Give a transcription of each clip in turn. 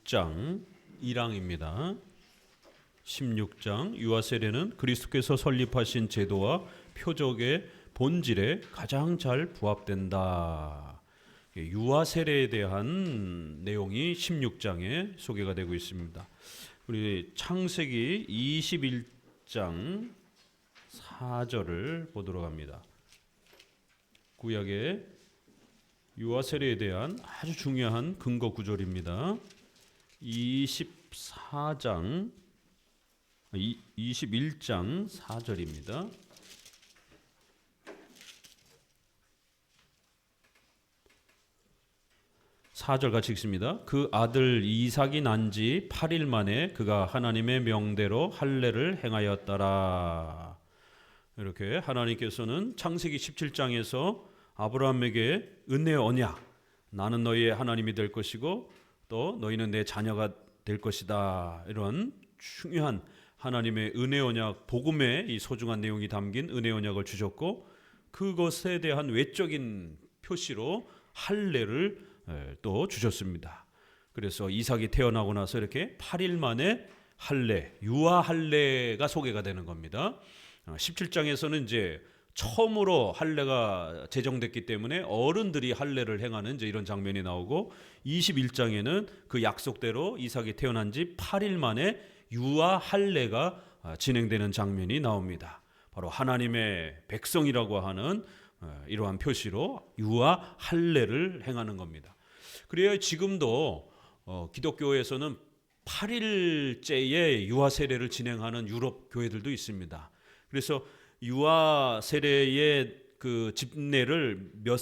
16장 1항입니다. 16장 유아 세례는 그리스도께서 설립하신 제도와 표적의 본질에 가장 잘 부합된다. 유아 세례에 대한 내용이 16장에 소개가 되고 있습니다. 우리 창세기 21장 4절을 보도록 합니다. 구약의 유아 세례에 대한 아주 중요한 근거 구절입니다. 21장 4절입니다. 4절 같이 읽습니다. 그 아들 이삭이 난 지 8일 만에 그가 하나님의 명대로 할례를 행하였더라. 이렇게 하나님께서는 창세기 17장에서 아브라함에게 은혜 언약, 나는 너희의 하나님이 될 것이고 또 너희는 내 자녀가 될 것이다, 이런 중요한 하나님의 은혜 언약, 복음의 이 소중한 내용이 담긴 은혜 언약을 주셨고, 그것에 대한 외적인 표시로 할례를 또 주셨습니다. 그래서 이삭이 태어나고 나서 이렇게 8일 만에 할례, 유아 할례가 소개가 되는 겁니다. 17장에서는 이제 처음으로 할례가 제정됐기 때문에 어른들이 할례를 행하는 이제 이런 장면이 나오고, 21장에는 그 약속대로 이삭이 태어난 지 8일 만에 유아 할례가 진행되는 장면이 나옵니다. 바로 하나님의 백성이라고 하는 이러한 표시로 유아 할례를 행하는 겁니다. 그래야 지금도 기독교에서는 8일째에 유아 세례를 진행하는 유럽 교회들도 있습니다. 그래서 유아 세례의 그 집례를 몇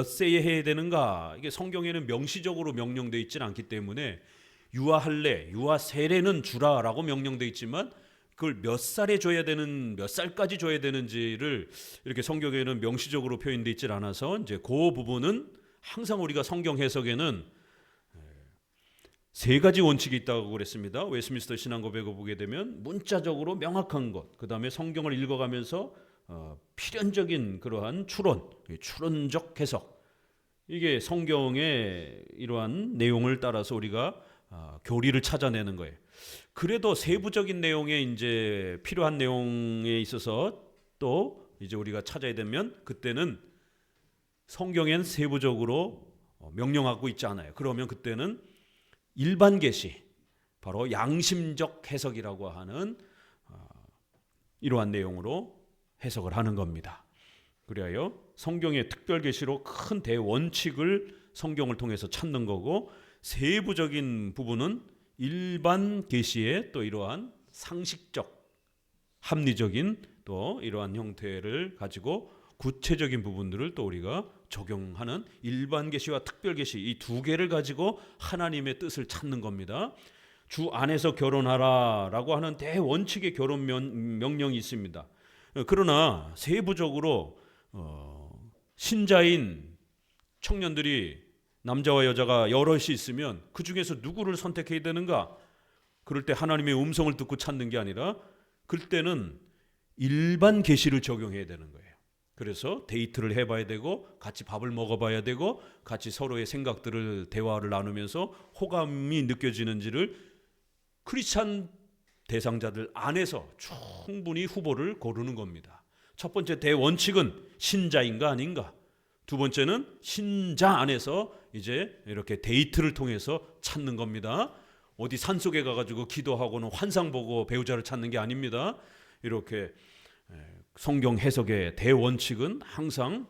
세에 해야 되는가, 이게 성경에는 명시적으로 명령되어 있지는 않기 때문에 유아 할례, 유아 세례는 주라라고 명령되어 있지만 그걸 몇 살에 줘야 되는, 몇 살까지 줘야 되는지를 이렇게 성경에는 명시적으로 표현되어 있지 않아서 이제 그 부분은 항상 우리가 성경 해석에는 세 가지 원칙이 있다고 그랬습니다. 웨스민스터 신앙고백을 보게 되면 문자적으로 명확한 것, 그 다음에 성경을 읽어가면서 필연적인 그러한 추론적 해석, 이게 성경의 이러한 내용을 따라서 우리가 교리를 찾아내는 거예요. 그래도 세부적인 내용에 이제 필요한 내용에 있어서 또 이제 우리가 찾아야 되면 그때는 성경엔 세부적으로 명령하고 있지 않아요. 그러면 그때는 일반 계시, 바로 양심적 해석이라고 하는 이러한 내용으로 해석을 하는 겁니다. 그래야 성경의 특별 계시로 큰 대원칙을 성경을 통해서 찾는 거고, 세부적인 부분은 일반 계시의 또 이러한 상식적, 합리적인 또 이러한 형태를 가지고 구체적인 부분들을 또 우리가 적용하는 일반 계시와 특별 계시, 이 두 개를 가지고 하나님의 뜻을 찾는 겁니다. 주 안에서 결혼하라라고 하는 대원칙의 결혼 명령이 있습니다. 그러나 세부적으로 신자인 청년들이, 남자와 여자가 여럿이 있으면 그 중에서 누구를 선택해야 되는가? 그럴 때 하나님의 음성을 듣고 찾는 게 아니라 그럴 때는 일반 계시를 적용해야 되는 거예요. 그래서 데이트를 해봐야 되고, 같이 밥을 먹어봐야 되고, 같이 서로의 생각들을, 대화를 나누면서 호감이 느껴지는지를 크리스찬 대상자들 안에서 충분히 후보를 고르는 겁니다. 첫 번째 대원칙은 신자인가 아닌가. 두 번째는 신자 안에서 이제 이렇게 데이트를 통해서 찾는 겁니다. 어디 산속에 가가지고 기도하고는 환상 보고 배우자를 찾는 게 아닙니다. 이렇게 성경 해석의 대원칙은 항상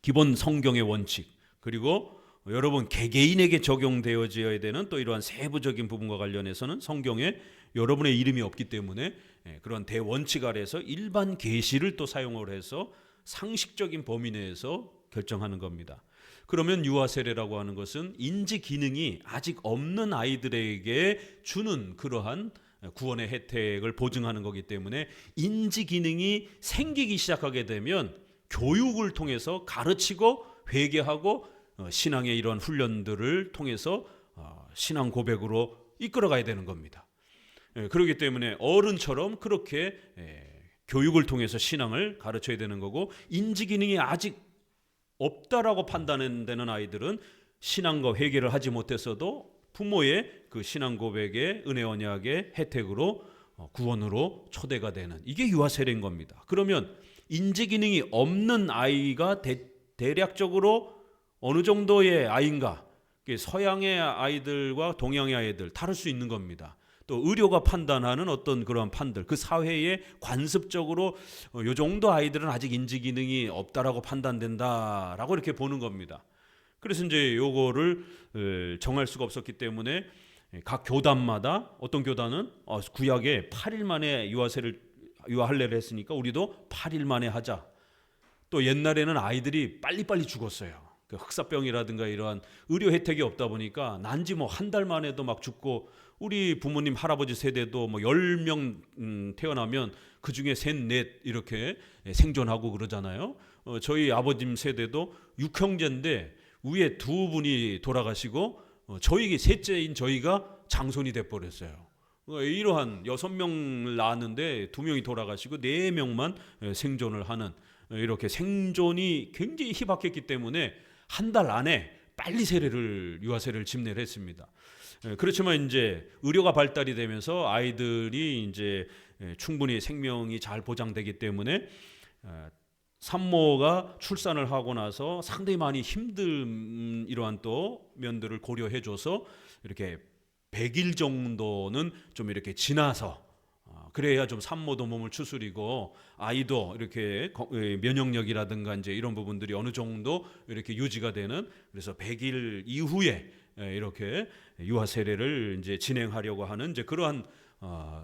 기본 성경의 원칙, 그리고 여러분 개개인에게 적용되어져야 되는 또 이러한 세부적인 부분과 관련해서는 성경에 여러분의 이름이 없기 때문에 그런 대원칙 아래에서 일반 계시를 또 사용을 해서 상식적인 범위 내에서 결정하는 겁니다. 그러면 유아 세례라고 하는 것은 인지 기능이 아직 없는 아이들에게 주는 그러한 구원의 혜택을 보증하는 거기 때문에, 인지 기능이 생기기 시작하게 되면 교육을 통해서 가르치고 회개하고 신앙의 이런 훈련들을 통해서 신앙 고백으로 이끌어가야 되는 겁니다. 그렇기 때문에 어른처럼 그렇게 교육을 통해서 신앙을 가르쳐야 되는 거고, 인지 기능이 아직 없다라고 판단되는 아이들은 신앙과 회개를 하지 못했어도 부모의 그 신앙 고백의 은혜 언약의 혜택으로 구원으로 초대가 되는 이게 유아 세례인 겁니다. 그러면 인지 기능이 없는 아이가 대략적으로 어느 정도의 아이인가? 서양의 아이들과 동양의 아이들 다를 수 있는 겁니다. 또 의료가 판단하는 어떤 그런 판들, 그 사회에 관습적으로 요 정도 아이들은 아직 인지 기능이 없다라고 판단된다라고 이렇게 보는 겁니다. 그래서 이제 요거를 정할 수가 없었기 때문에 각 교단마다 어떤 교단은 구약에 8일 만에 유아 할례를 했으니까 우리도 8일 만에 하자. 또 옛날에는 아이들이 빨리빨리 죽었어요. 그 흑사병이라든가 이러한 의료 혜택이 없다 보니까 난지 뭐 한 달 만에도 막 죽고, 우리 부모님 할아버지 세대도 뭐 10명 태어나면 그중에 셋, 넷 이렇게 생존하고 그러잖아요. 저희 아버님 세대도 6형제인데 위에 2분이 돌아가시고 저희 셋째인 저희가 장손이 돼버렸어요. 이러한 6명을 낳았는데 2명이 돌아가시고 4명만 생존을 하는, 이렇게 생존이 굉장히 희박했기 때문에 한 달 안에 빨리 유아 세례를 집례를 했습니다. 그렇지만 이제 의료가 발달이 되면서 아이들이 이제 충분히 생명이 잘 보장되기 때문에 산모가 출산을 하고 나서 상당히 많이 힘든 이러한 또 면들을 고려해줘서 이렇게 100일 정도는 좀 이렇게 지나서, 그래야 좀 산모도 몸을 추스리고 아이도 이렇게 면역력이라든가 이제 이런 부분들이 어느 정도 이렇게 유지가 되는, 그래서 100일 이후에 이렇게 유아 세례를 이제 진행하려고 하는 이제 그러한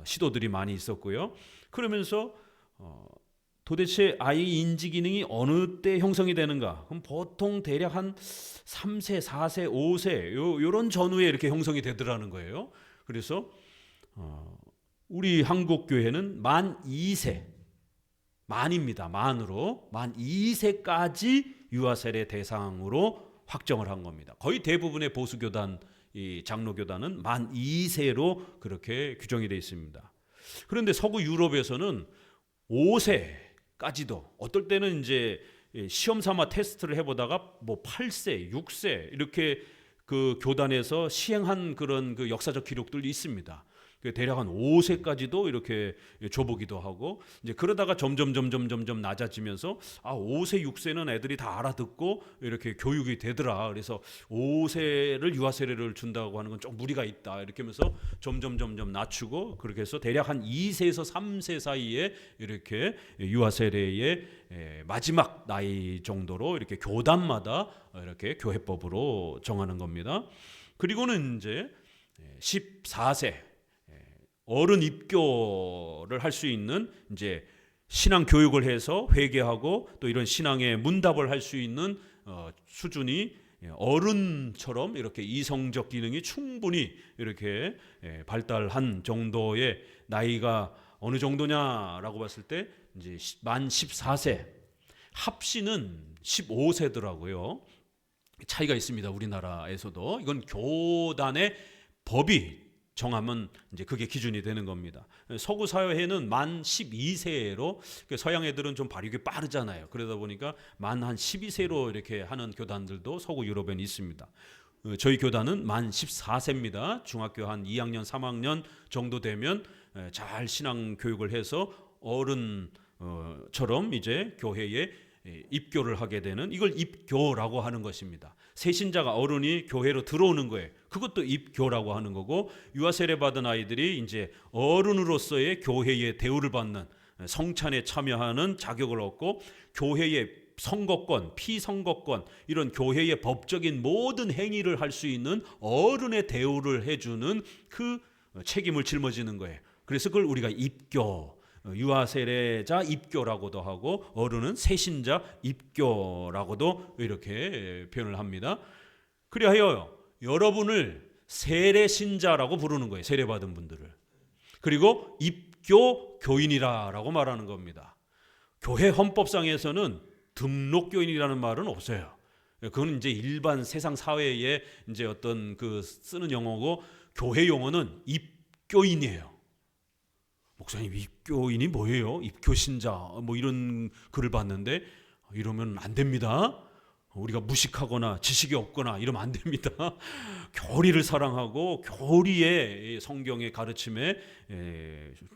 시도들이 많이 있었고요. 그러면서 도대체 아이 인지 기능이 어느 때 형성이 되는가? 그럼 보통 대략 한 3세, 4세, 5세 요런 전후에 이렇게 형성이 되더라는 거예요. 그래서 우리 한국 교회는 만 2세, 만입니다. 만으로 만 2세까지 유아 세례 대상으로 확정을 한 겁니다. 거의 대부분의 보수 교단, 이 장로 교단은 만 2세로 그렇게 규정이 되어 있습니다. 그런데 서구 유럽에서는 5세까지도, 어떨 때는 이제 시험 삼아 테스트를 해보다가 뭐 8세, 6세 이렇게 그 교단에서 시행한 그런 그 역사적 기록들이 있습니다. 대략 한 5세까지도 이렇게 줘보기도 하고, 이제 그러다가 점점 낮아지면서 5세, 6세는 애들이 다 알아듣고 이렇게 교육이 되더라. 그래서 5세를 유아 세례를 준다고 하는 건 좀 무리가 있다. 이렇게 하면서 점점 낮추고, 그렇게 해서 대략 한 2세에서 3세 사이에 이렇게 유아 세례의 마지막 나이 정도로 이렇게 교단마다 이렇게 교회법으로 정하는 겁니다. 그리고는 이제 14세 어른 입교를 할 수 있는, 이제 신앙 교육을 해서 회개하고 또 이런 신앙의 문답을 할 수 있는 수준이 어른처럼 이렇게 이성적 기능이 충분히 이렇게 발달한 정도의 나이가 어느 정도냐라고 봤을 때 이제 만 14세, 합시는 15세더라고요. 차이가 있습니다. 우리나라에서도 이건 교단의 법이 정하면 이제 그게 기준이 되는 겁니다. 서구 사회에는 만 12세로, 서양 애들은 좀 발육이 빠르잖아요. 그러다 보니까 만 한 12세로 이렇게 하는 교단들도 서구 유럽에는 있습니다. 저희 교단은 만 14세입니다. 중학교 한 2학년, 3학년 정도 되면 잘 신앙 교육을 해서 어른처럼 이제 교회에 입교를 하게 되는, 이걸 입교라고 하는 것입니다. 새신자가 어른이 교회로 들어오는 거예요. 그것도 입교라고 하는 거고, 유아 세례 받은 아이들이 이제 어른으로서의 교회의 대우를 받는, 성찬에 참여하는 자격을 얻고 교회의 선거권, 피선거권, 이런 교회의 법적인 모든 행위를 할 수 있는 어른의 대우를 해주는 그 책임을 짊어지는 거예요. 그래서 그걸 우리가 입교, 유아 세례자 입교라고도 하고 어른은 새신자 입교라고도 이렇게 표현을 합니다. 그리하여 여러분을 세례신자라고 부르는 거예요. 세례받은 분들을. 그리고 입교 교인이라고 말하는 겁니다. 교회 헌법상에서는 등록교인이라는 말은 없어요. 그건 이제 일반 세상 사회에 이제 어떤 그 쓰는 용어고, 교회 용어는 입교인이에요. 목사님, 입교인이 뭐예요? 입교신자 뭐 이런 글을 봤는데 이러면 안 됩니다. 우리가 무식하거나 지식이 없거나 이러면 안 됩니다. 교리를 사랑하고 교리의 성경의 가르침에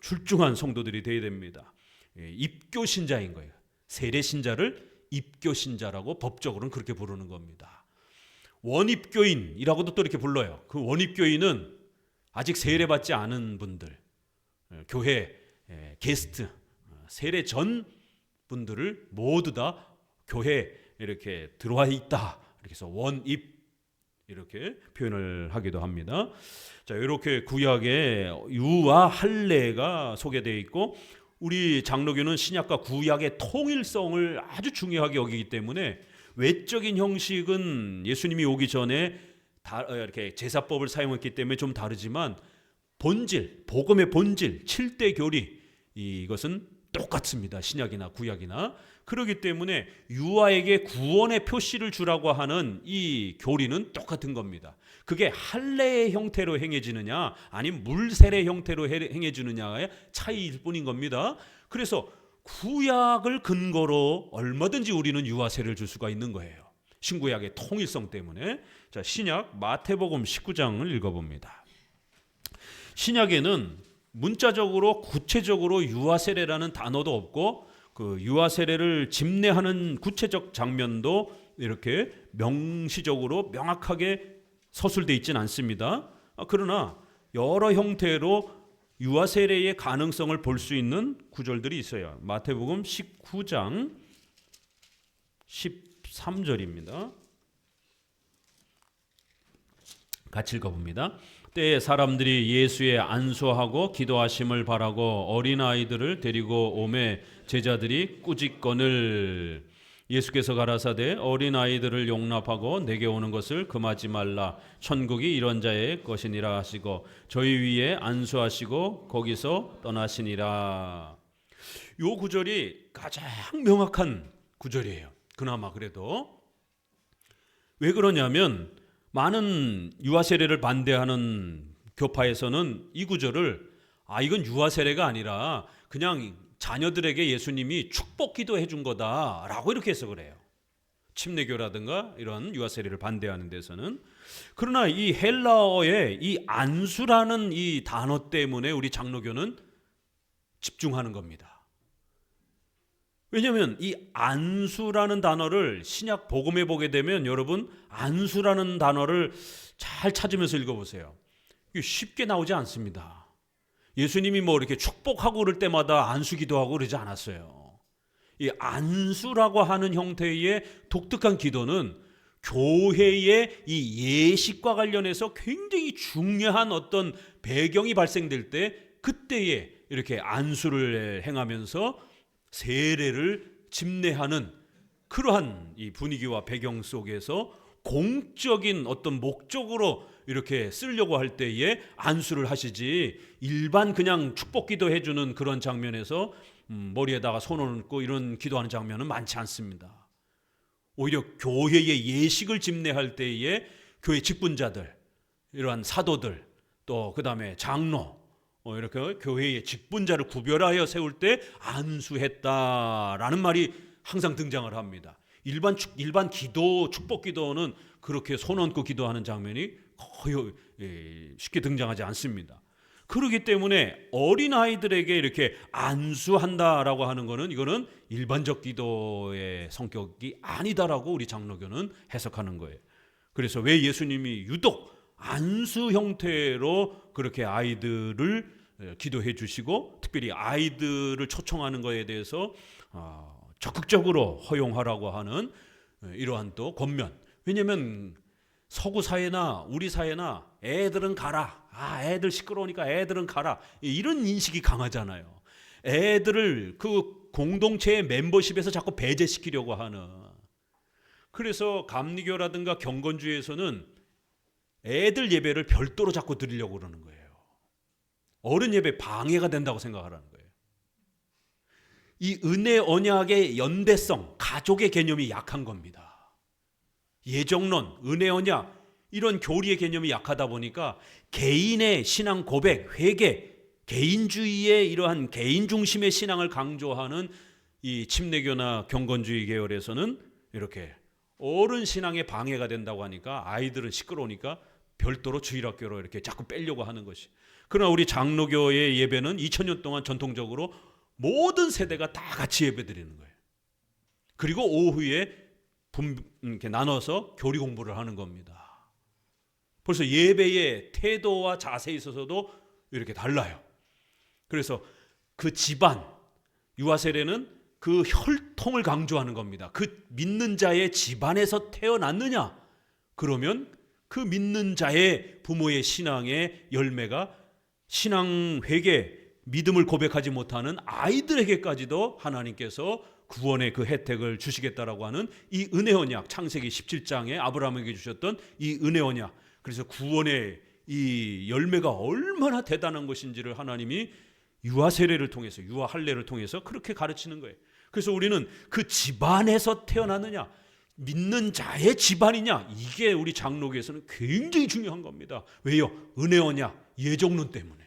출중한 성도들이 되어야 됩니다. 입교신자인 거예요. 세례신자를 입교신자라고 법적으로는 그렇게 부르는 겁니다. 원입교인이라고도 또 이렇게 불러요. 그 원입교인은 아직 세례받지 않은 분들, 교회 게스트, 세례 전 분들을 모두 다 교회에 이렇게 들어와 있다. 이렇게 해서 원입 이렇게 표현을 하기도 합니다. 자, 이렇게 구약에 유와 할례가 소개되어 있고, 우리 장로교는 신약과 구약의 통일성을 아주 중요하게 여기기 때문에 외적인 형식은 예수님이 오기 전에 이렇게 제사법을 사용했기 때문에 좀 다르지만 본질, 복음의 본질, 7대 교리 이것은 똑같습니다. 신약이나 구약이나. 그렇기 때문에 유아에게 구원의 표시를 주라고 하는 이 교리는 똑같은 겁니다. 그게 할례의 형태로 행해지느냐 아니면 물세례 형태로 행해지느냐의 차이일 뿐인 겁니다. 그래서 구약을 근거로 얼마든지 우리는 유아 세례를 줄 수가 있는 거예요. 신구약의 통일성 때문에. 자, 신약 마태복음 19장을 읽어봅니다. 신약에는 문자적으로 구체적으로 유아 세례라는 단어도 없고 그 유아 세례를 집례하는 구체적 장면도 이렇게 명시적으로 명확하게 서술되어 있지는 않습니다. 그러나 여러 형태로 유아 세례의 가능성을 볼 수 있는 구절들이 있어요. 마태복음 19장 13절입니다. 같이 읽어봅니다. 때에 사람들이 예수의 안수하고 기도하심을 바라고 어린아이들을 데리고 오매 제자들이 꾸짖거늘 예수께서 가라사대 어린아이들을 용납하고 내게 오는 것을 금하지 말라. 천국이 이런 자의 것이니라 하시고 저희 위에 안수하시고 거기서 떠나시니라. 이 구절이 가장 명확한 구절이에요. 그나마 그래도. 왜 그러냐면 많은 유아 세례를 반대하는 교파에서는 이 구절을 이건 유아 세례가 아니라 그냥 자녀들에게 예수님이 축복 기도해 준 거다라고 이렇게 해석을 해요. 침례교라든가 이런 유아 세례를 반대하는 데서는. 그러나 이 헬라어의 이 안수라는 이 단어 때문에 우리 장로교는 집중하는 겁니다. 왜냐하면 이 안수라는 단어를 신약 복음에 보게 되면 여러분 안수라는 단어를 잘 찾으면서 읽어보세요. 이게 쉽게 나오지 않습니다. 예수님이 뭐 이렇게 축복하고 그럴 때마다 안수 기도하고 그러지 않았어요. 이 안수라고 하는 형태의 독특한 기도는 교회의 이 예식과 관련해서 굉장히 중요한 어떤 배경이 발생될 때 그때에 이렇게 안수를 행하면서 세례를 집례하는 그러한 이 분위기와 배경 속에서 공적인 어떤 목적으로 이렇게 쓰려고 할 때에 안수를 하시지 일반 그냥 축복 기도해 주는 그런 장면에서 머리에다가 손을 얹고 이런 기도하는 장면은 많지 않습니다. 오히려 교회의 예식을 집례할 때에 교회 직분자들, 이러한 사도들, 또 그다음에 장로 이렇게 교회의 직분자를 구별하여 세울 때 안수했다라는 말이 항상 등장을 합니다. 일반 기도, 축복 기도는 그렇게 손 얹고 기도하는 장면이 거의 쉽게 등장하지 않습니다. 그렇기 때문에 어린아이들에게 이렇게 안수한다라고 하는 것은 이거는 일반적 기도의 성격이 아니다라고 우리 장로교는 해석하는 거예요. 그래서 왜 예수님이 유독 안수 형태로 그렇게 아이들을 기도해 주시고 특별히 아이들을 초청하는 것에 대해서 적극적으로 허용하라고 하는 이러한 또 권면. 왜냐하면 서구 사회나 우리 사회나 애들은 가라. 애들 시끄러우니까 애들은 가라. 이런 인식이 강하잖아요. 애들을 그 공동체의 멤버십에서 자꾸 배제시키려고 하는. 그래서 감리교라든가 경건주의에서는 애들 예배를 별도로 자꾸 드리려고 그러는 거예요. 어른 예배 방해가 된다고 생각하라는 거예요. 이 은혜 언약의 연대성, 가족의 개념이 약한 겁니다. 예정론, 은혜 언약 이런 교리의 개념이 약하다 보니까 개인의 신앙 고백, 회개, 개인주의의 이러한 개인 중심의 신앙을 강조하는 이 침례교나 경건주의 계열에서는 이렇게 어른 신앙에 방해가 된다고 하니까 아이들은 시끄러우니까 별도로 주일학교로 이렇게 자꾸 빼려고 하는 것이. 그러나 우리 장로교의 예배는 2000년 동안 전통적으로 모든 세대가 다 같이 예배드리는 거예요. 그리고 오후에 이렇게 나눠서 교리 공부를 하는 겁니다. 벌써 예배의 태도와 자세에 있어서도 이렇게 달라요. 그래서 그 집안, 유아세례는 그 혈통을 강조하는 겁니다. 그 믿는 자의 집안에서 태어났느냐? 그러면 그 믿는 자의 부모의 신앙의 열매가 신앙 회개, 믿음을 고백하지 못하는 아이들에게까지도 하나님께서 구원의 그 혜택을 주시겠다라고 하는 이 은혜 언약, 창세기 17장에 아브라함에게 주셨던 이 은혜 언약. 그래서 구원의 이 열매가 얼마나 대단한 것인지를 하나님이 유아 세례를 통해서, 유아 할례를 통해서 그렇게 가르치는 거예요. 그래서 우리는 그 집안에서 태어났느냐, 믿는 자의 집안이냐, 이게 우리 장로교에서는 굉장히 중요한 겁니다. 왜요? 은혜 언약, 예정론 때문에.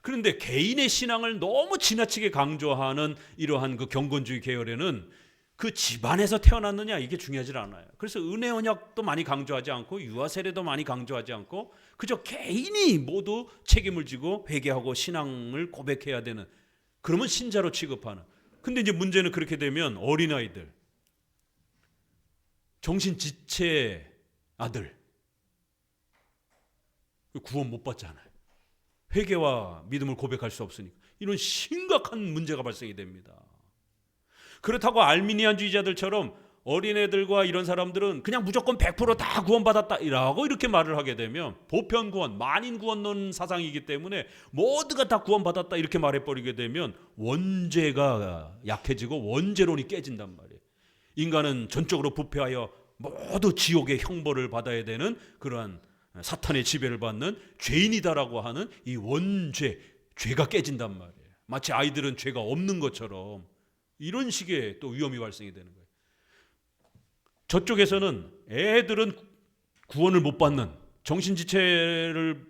그런데 개인의 신앙을 너무 지나치게 강조하는 이러한 그 경건주의 계열에는 그 집안에서 태어났느냐, 이게 중요하지 않아요. 그래서 은혜 언약도 많이 강조하지 않고 유아 세례도 많이 강조하지 않고 그저 개인이 모두 책임을 지고 회개하고 신앙을 고백해야 되는, 그러면 신자로 취급하는. 근데 이제 문제는 그렇게 되면 어린아이들, 정신지체 아들 구원 못 받잖아요. 회개와 믿음을 고백할 수 없으니까. 이런 심각한 문제가 발생이 됩니다. 그렇다고 알미니안주의자들처럼 어린애들과 이런 사람들은 그냥 무조건 100%다 구원받았다 이라고 이렇게 말을 하게 되면 보편구원, 만인구원론 사상이기 때문에 모두가 다 구원받았다 이렇게 말해버리게 되면 원죄가 약해지고 원죄론이 깨진단 말이에요. 인간은 전적으로 부패하여 모두 지옥의 형벌을 받아야 되는 그러한 사탄의 지배를 받는 죄인이다라고 하는 이 원죄, 죄가 깨진단 말이에요. 마치 아이들은 죄가 없는 것처럼 이런 식의 또 위험이 발생이 되는 거예요. 저쪽에서는 애들은 구원을 못 받는, 정신지체를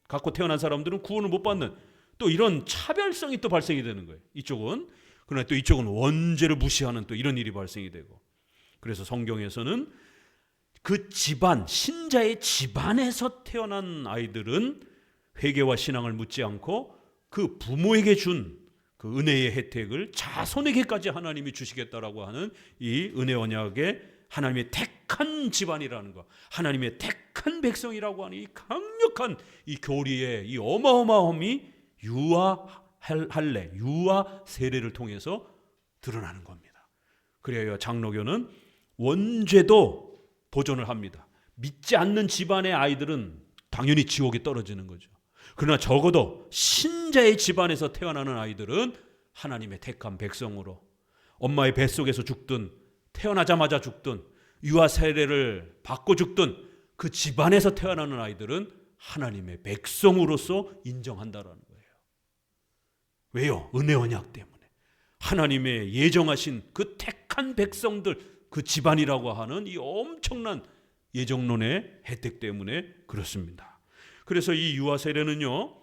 갖고 태어난 사람들은 구원을 못 받는 또 이런 차별성이 또 발생이 되는 거예요. 이쪽은. 그러나 또 이쪽은 원죄를 무시하는 또 이런 일이 발생이 되고. 그래서 성경에서는 그 집안, 신자의 집안에서 태어난 아이들은 회개와 신앙을 묻지 않고 그 부모에게 준 그 은혜의 혜택을 자손에게까지 하나님이 주시겠다라고 하는 이 은혜 언약의 하나님의 택한 집안이라는 것, 하나님의 택한 백성이라고 하는 이 강력한 이 교리의 이 어마어마함이 유아 할례, 유아 세례를 통해서 드러나는 겁니다. 그래야 장로교는 원죄도 보존을 합니다. 믿지 않는 집안의 아이들은 당연히 지옥에 떨어지는 거죠. 그러나 적어도 신자의 집안에서 태어나는 아이들은 하나님의 택한 백성으로 엄마의 뱃속에서 죽든 태어나자마자 죽든 유아 세례를 받고 죽든 그 집안에서 태어나는 아이들은 하나님의 백성으로서 인정한다라는 거예요. 왜요? 은혜 언약 때문에. 하나님의 예정하신 그 택한 백성들, 그 집안이라고 하는 이 엄청난 예정론의 혜택 때문에 그렇습니다. 그래서 이 유아 세례는요,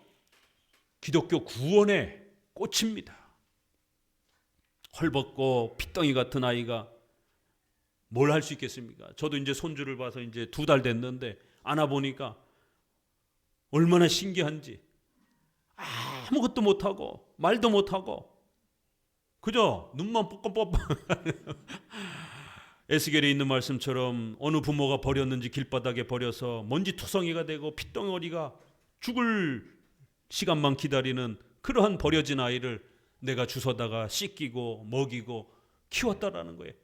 기독교 구원의 꽃입니다. 헐벗고 핏덩이 같은 아이가 뭘 할 수 있겠습니까? 저도 이제 손주를 봐서 이제 2달 됐는데 안아보니까 얼마나 신기한지. 아무것도 못하고 말도 못하고 그저 눈만 뻑뻑뻑. 에스겔에 있는 말씀처럼 어느 부모가 버렸는지 길바닥에 버려서 먼지 투성이가 되고 핏덩어리가 죽을 시간만 기다리는 그러한 버려진 아이를 내가 주워다가 씻기고 먹이고 키웠다라는 거예요.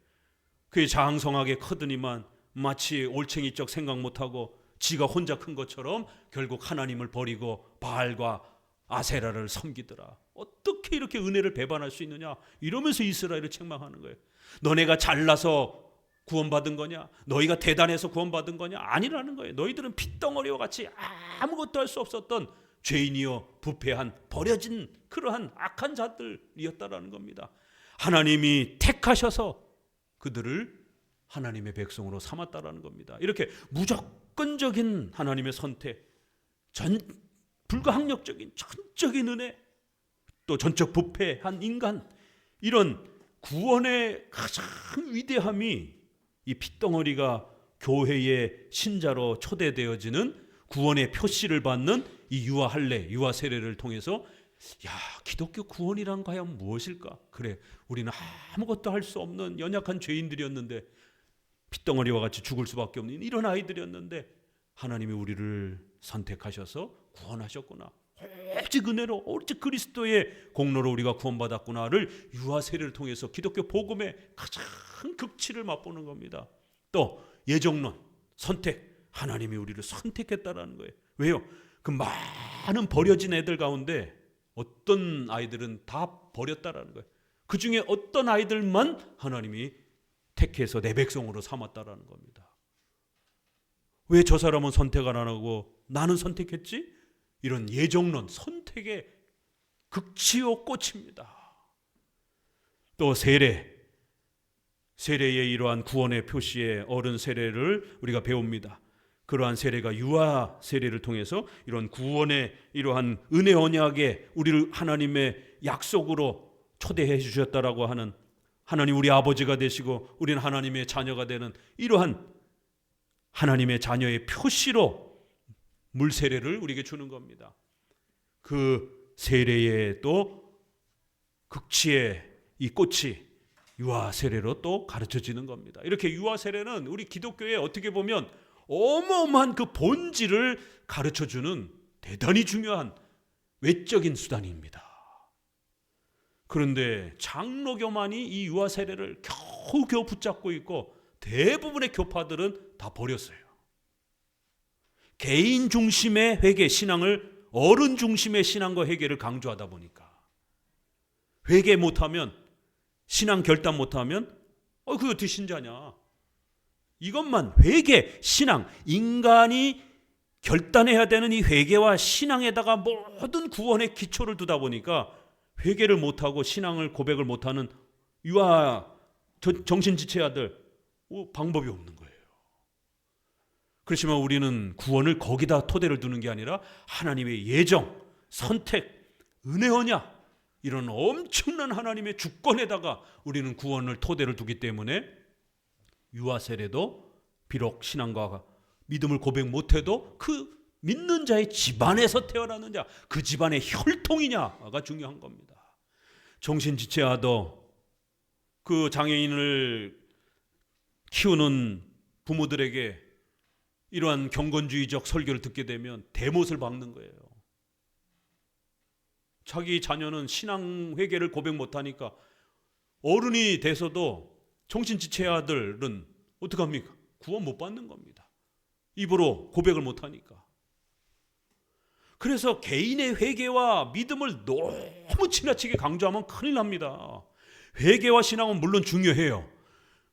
그게 장성하게 커더니만 마치 올챙이적 생각 못하고 지가 혼자 큰 것처럼 결국 하나님을 버리고 바알과 아세라를 섬기더라. 어떻게 이렇게 은혜를 배반할 수 있느냐, 이러면서 이스라엘을 책망하는 거예요. 너네가 잘나서 구원받은 거냐? 너희가 대단해서 구원받은 거냐? 아니라는 거예요. 너희들은 핏덩어리와 같이 아무것도 할 수 없었던 죄인이요 부패한 버려진 그러한 악한 자들이었다라는 겁니다. 하나님이 택하셔서 그들을 하나님의 백성으로 삼았다라는 겁니다. 이렇게 무조건적인 하나님의 선택, 불가항력적인 전적인 은혜, 또 전적 부패한 인간, 이런 구원의 가장 위대함이 이 핏덩어리가 교회의 신자로 초대되어지는 구원의 표시를 받는 이 유아 할례, 유아 세례를 통해서 기독교 구원이란 과연 무엇일까? 그래, 우리는 아무것도 할 수 없는 연약한 죄인들이었는데, 핏덩어리와 같이 죽을 수밖에 없는 이런 아이들이었는데 하나님이 우리를 선택하셔서 구원하셨구나. 오직 은혜로, 오직 그리스도의 공로로 우리가 구원받았구나를 유아 세례를 통해서 기독교 복음의 가장 극치를 맛보는 겁니다. 또 예정론, 선택, 하나님이 우리를 선택했다라는 거예요. 왜요? 그 많은 버려진 애들 가운데 어떤 아이들은 다 버렸다라는 거예요. 그 중에 어떤 아이들만 하나님이 택해서 내 백성으로 삼았다라는 겁니다. 왜 저 사람은 선택 안 하고 나는 선택했지? 이런 예정론, 선택의 극치요 꽃입니다. 또 세례의 이러한 구원의 표시의 어른 세례를 우리가 배웁니다. 그러한 세례가 유아 세례를 통해서 이런 구원의 이러한 은혜 언약에 우리를 하나님의 약속으로 초대해 주셨다라고 하는, 하나님 우리 아버지가 되시고 우리는 하나님의 자녀가 되는 이러한 하나님의 자녀의 표시로 물 세례를 우리에게 주는 겁니다. 그 세례의 또 극치의 이 꽃이 유아 세례로 또 가르쳐지는 겁니다. 이렇게 유아 세례는 우리 기독교에 어떻게 보면 어마어마한 그 본질을 가르쳐주는 대단히 중요한 외적인 수단입니다. 그런데 장로교만이 이 유아 세례를 겨우겨우 붙잡고 있고 대부분의 교파들은 다 버렸어요. 개인 중심의 회개 신앙을 어른 중심의 신앙과 회개를 강조하다 보니까 회개 못하면, 신앙 결단 못하면 그게 어떻게 신자냐, 이것만 회개, 신앙, 인간이 결단해야 되는 이 회개와 신앙에다가 모든 구원의 기초를 두다 보니까 회개를 못하고 신앙을 고백을 못하는 유아 정신지체아들 방법이 없는 거예요. 그렇지만 우리는 구원을 거기다 토대를 두는 게 아니라 하나님의 예정, 선택, 은혜 언약, 이런 엄청난 하나님의 주권에다가 우리는 구원을 토대를 두기 때문에 유아 세례도 비록 신앙과 믿음을 고백 못해도 그 믿는 자의 집안에서 태어나는 자, 그 집안의 혈통이냐가 중요한 겁니다. 정신지체아도 그 장애인을 키우는 부모들에게 이러한 경건주의적 설교를 듣게 되면 대못을 박는 거예요. 자기 자녀는 신앙 회개를 고백 못하니까 어른이 돼서도 정신지체아들은 어떡합니까? 구원 못 받는 겁니다. 입으로 고백을 못하니까. 그래서 개인의 회개와 믿음을 너무 지나치게 강조하면 큰일 납니다. 회개와 신앙은 물론 중요해요.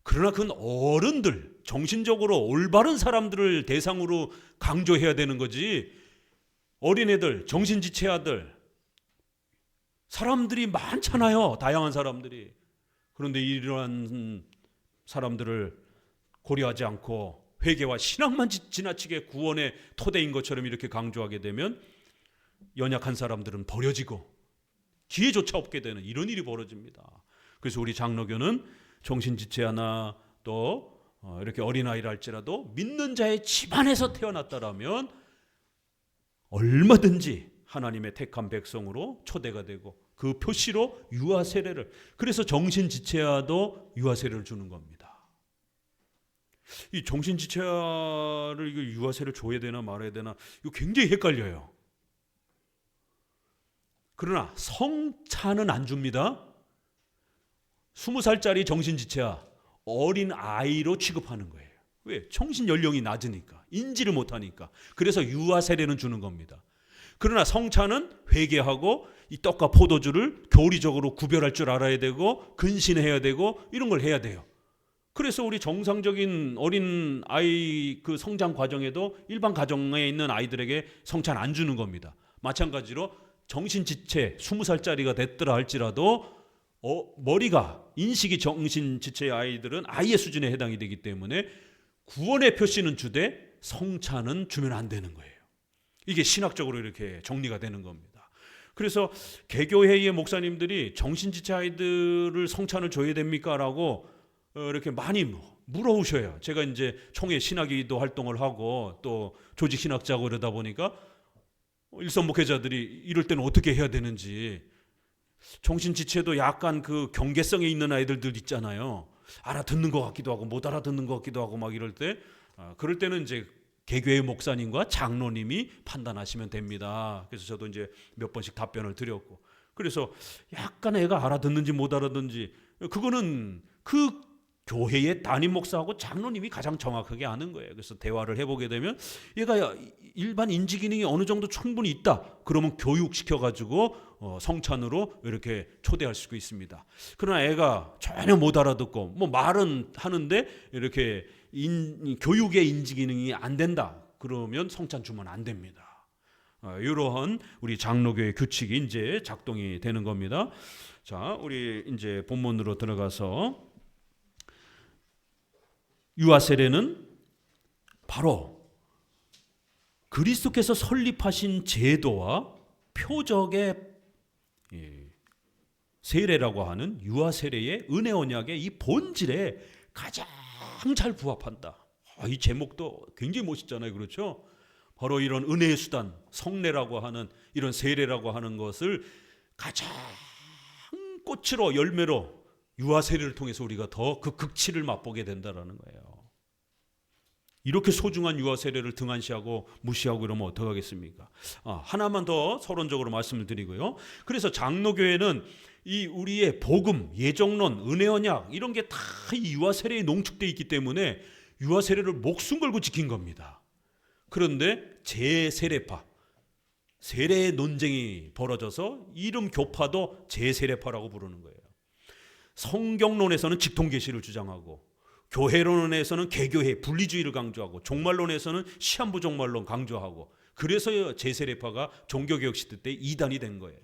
그러나 그건 어른들, 정신적으로 올바른 사람들을 대상으로 강조해야 되는 거지, 어린애들, 정신지체아들, 사람들이 많잖아요. 다양한 사람들이. 그런데 이러한 사람들을 고려하지 않고 회개와 신앙만 지나치게 구원의 토대인 것처럼 이렇게 강조하게 되면 연약한 사람들은 버려지고 기회조차 없게 되는 이런 일이 벌어집니다. 그래서 우리 장로교는 정신지체아나 또 이렇게 어린아이라 할지라도 믿는 자의 집안에서 태어났다라면 얼마든지 하나님의 택한 백성으로 초대가 되고 그 표시로 유아 세례를, 그래서 정신지체아도 유아 세례를 주는 겁니다. 이 정신지체아를 이거 유아 세례를 줘야 되나 말아야 되나 이거 굉장히 헷갈려요. 그러나 성차는 안 줍니다. 20살짜리 정신지체아 어린 아이로 취급하는 거예요. 왜? 정신 연령이 낮으니까, 인지를 못하니까. 그래서 유아 세례는 주는 겁니다. 그러나 성차는 회개하고 이 떡과 포도주를 교리적으로 구별할 줄 알아야 되고 근신해야 되고 이런 걸 해야 돼요. 그래서 우리 정상적인 어린 아이 그 성장 과정에도 일반 가정에 있는 아이들에게 성차는 안 주는 겁니다. 마찬가지로 정신지체 20살짜리가 됐더라 할지라도 머리가, 인식이 정신지체의 아이들은 아이의 수준에 해당이 되기 때문에 구원의 표시는 주되 성차는 주면 안 되는 거예요. 이게 신학적으로 이렇게 정리가 되는 겁니다. 그래서 개교회의 목사님들이 정신지체 아이들을 성찬을 줘야 됩니까? 라고 이렇게 많이 물어오셔요. 제가 이제 총회 신학기도 활동을 하고 또 조직 신학자고 그러다 보니까 일선 목회자들이 이럴 때는 어떻게 해야 되는지, 정신지체도 약간 그 경계성에 있는 아이들 있잖아요. 알아듣는 것 같기도 하고 못 알아듣는 것 같기도 하고 막 이럴 때, 그럴 때는 이제 개교회 목사님과 장로님이 판단하시면 됩니다. 그래서 저도 이제 몇 번씩 답변을 드렸고, 그래서 약간 애가 알아듣는지 못 알아듣는지 그거는 그 교회의 담임 목사하고 장로님이 가장 정확하게 아는 거예요. 그래서 대화를 해보게 되면 얘가 일반 인지 기능이 어느 정도 충분히 있다, 그러면 교육시켜가지고 성찬으로 이렇게 초대할 수 있습니다. 그러나 애가 전혀 못 알아듣고 뭐 말은 하는데 이렇게 교육의 인지 기능이 안 된다, 그러면 성찬 주면 안 됩니다. 이러한 우리 장로교의 규칙이 이제 작동이 되는 겁니다. 자, 우리 이제 본문으로 들어가서, 유아 세례는 바로 그리스도께서 설립하신 제도와 표적의 세례라고 하는 유아 세례의 은혜 언약의 이 본질에 가장 잘 부합한다. 이 제목도 굉장히 멋있잖아요. 그렇죠? 바로 이런 은혜의 수단, 성례라고 하는 이런 세례라고 하는 것을 가장 꽃으로 열매로 유아 세례를 통해서 우리가 더 그 극치를 맛보게 된다라는 거예요. 이렇게 소중한 유아 세례를 등한시하고 무시하고 이러면 어떡하겠습니까? 하나만 더 서론적으로 말씀을 드리고요. 그래서 장로교회는 이 우리의 복음, 예정론, 은혜 언약 이런 게 다 이 유아 세례에 농축되어 있기 때문에 유아 세례를 목숨 걸고 지킨 겁니다. 그런데 제세례파, 세례 논쟁이 벌어져서 이름 교파도 제세례파라고 부르는 거예요. 성경론에서는 직통계시를 주장하고, 교회론에서는 개교회 분리주의를 강조하고, 종말론에서는 시한부 종말론 강조하고, 그래서 제세례파가 종교개혁 시대 때 이단이 된 거예요.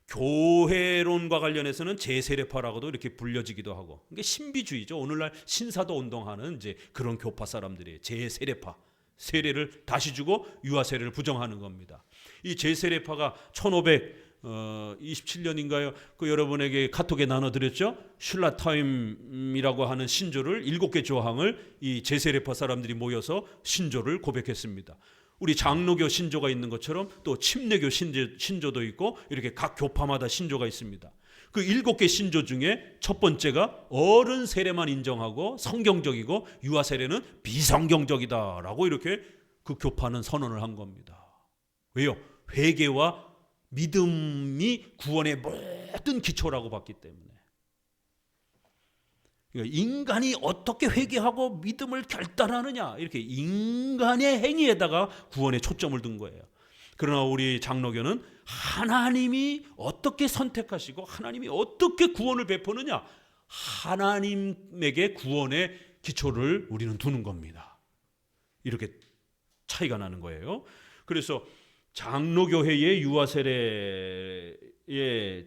교회론과 관련해서는 제세례파라고도 이렇게 불려지기도 하고, 이게 신비주의죠. 오늘날 신사도 운동하는 이제 그런 교파 사람들이 제세례파, 세례를 다시 주고 유아 세례를 부정하는 겁니다. 이 제세례파가 1527년인가요? 그 여러분에게 카톡에 나눠드렸죠. 슐라타임이라고 하는 신조를 7개 조항을 이 제세례파 사람들이 모여서 신조를 고백했습니다. 우리 장로교 신조가 있는 것처럼 또 침례교 신조도 있고 이렇게 각 교파마다 신조가 있습니다. 그 7개 신조 중에 첫 번째가 어른 세례만 인정하고 성경적이고 유아 세례는 비성경적이다라고 이렇게 그 교파는 선언을 한 겁니다. 왜요? 회개와 믿음이 구원의 모든 기초라고 봤기 때문에. 그러니까 인간이 어떻게 회개하고 믿음을 결단하느냐, 이렇게 인간의 행위에다가 구원에 초점을 둔 거예요. 그러나 우리 장로교는 하나님이 어떻게 선택하시고 하나님이 어떻게 구원을 베푸느냐, 하나님에게 구원의 기초를 우리는 두는 겁니다. 이렇게 차이가 나는 거예요. 그래서 장로교회의 유아세례의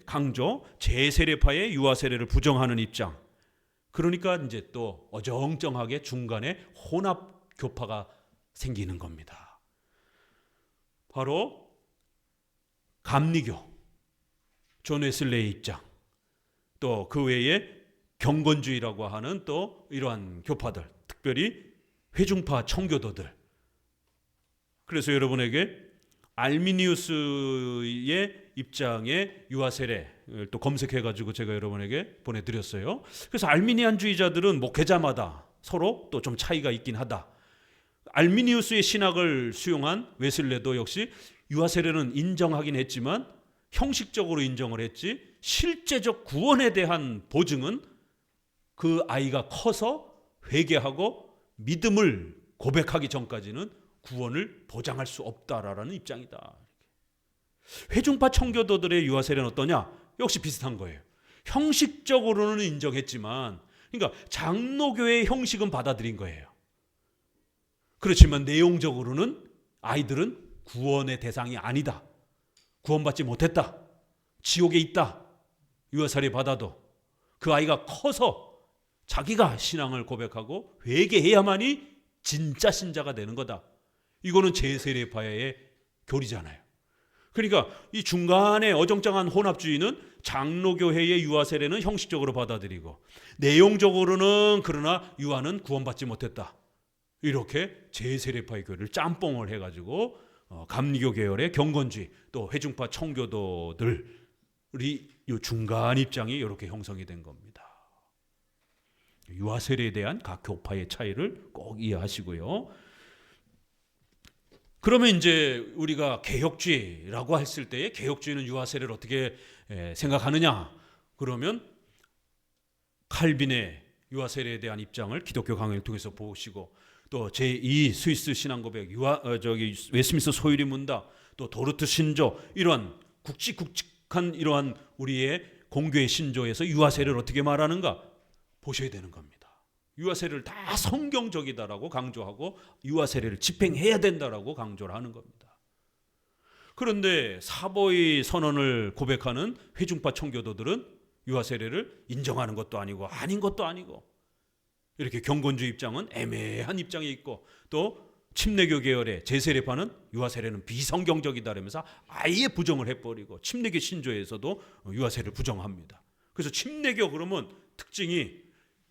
강조, 제세례파의 유아세례를 부정하는 입장, 그러니까 이제 또 어정쩡하게 중간에 혼합교파가 생기는 겁니다. 바로 감리교, 존 웨슬레의 입장, 또 그 외에 경건주의라고 하는 또 이러한 교파들, 특별히 회중파 청교도들. 그래서 여러분에게 알미니우스의 입장의 유아세례를 또 검색해가지고 제가 여러분에게 보내드렸어요. 그래서 알미니안주의자들은 목회자마다 서로 또 좀 차이가 있긴 하다. 알미니우스의 신학을 수용한 웨슬레도 역시 유아세례는 인정하긴 했지만 형식적으로 인정을 했지, 실제적 구원에 대한 보증은 그 아이가 커서 회개하고 믿음을 고백하기 전까지는 구원을 보장할 수 없다라는 입장이다. 회중파 청교도들의 유아세례는 어떠냐? 역시 비슷한 거예요. 형식적으로는 인정했지만, 그러니까 장로교회의 형식은 받아들인 거예요. 그렇지만 내용적으로는 아이들은 구원의 대상이 아니다, 구원받지 못했다, 지옥에 있다, 유아세례 받아도 그 아이가 커서 자기가 신앙을 고백하고 회개해야만이 진짜 신자가 되는 거다. 이거는 제세례파의 교리잖아요. 그러니까 이 중간에 어정쩡한 혼합주의는 장로교회의 유아 세례는 형식적으로 받아들이고 내용적으로는 그러나 유아는 구원받지 못했다. 이렇게 제세례파의 교회를 짬뽕을 해가지고 감리교 계열의 경건주의 또 회중파 청교도들이 이 중간 입장이 이렇게 형성이 된 겁니다. 유아 세례에 대한 각 교파의 차이를 꼭 이해하시고요. 그러면 이제 우리가 개혁주의라고 했을 때에 개혁주의는 유아 세례를 어떻게 생각하느냐? 그러면 칼빈의 유아 세례에 대한 입장을 기독교 강해를 통해서 보시고 또 제2 스위스 신앙고백 웨스민스터 소유리 문답 또 도르트 신조 이러한 굵직굵직한 이러한 우리의 공교의 신조에서 유아 세례를 어떻게 말하는가 보셔야 되는 겁니다. 유아 세례를 다 성경적이다라고 강조하고 유아 세례를 집행해야 된다라고 강조를 하는 겁니다. 그런데 사보의 선언을 고백하는 회중파 청교도들은 유아 세례를 인정하는 것도 아니고 아닌 것도 아니고 이렇게 경건주의 입장은 애매한 입장이 있고 또 침례교 계열의 제세례파는 유아 세례는 비성경적이다 라면서 아예 부정을 해버리고 침례교 신조에서도 유아 세례를 부정합니다. 그래서 침례교 그러면 특징이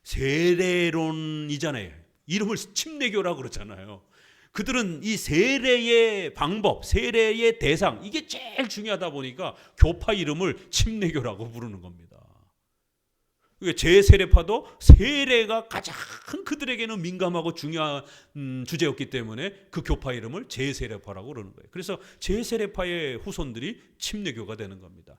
세례론이잖아요. 이름을 침례교라고 그러잖아요. 그들은 이 세례의 방법, 세례의 대상 이게 제일 중요하다 보니까 교파 이름을 침례교라고 부르는 겁니다. 제세례파도 세례가 가장 그들에게는 민감하고 중요한 주제였기 때문에 그 교파 이름을 제세례파라고 그러는 거예요. 그래서 제세례파의 후손들이 침례교가 되는 겁니다.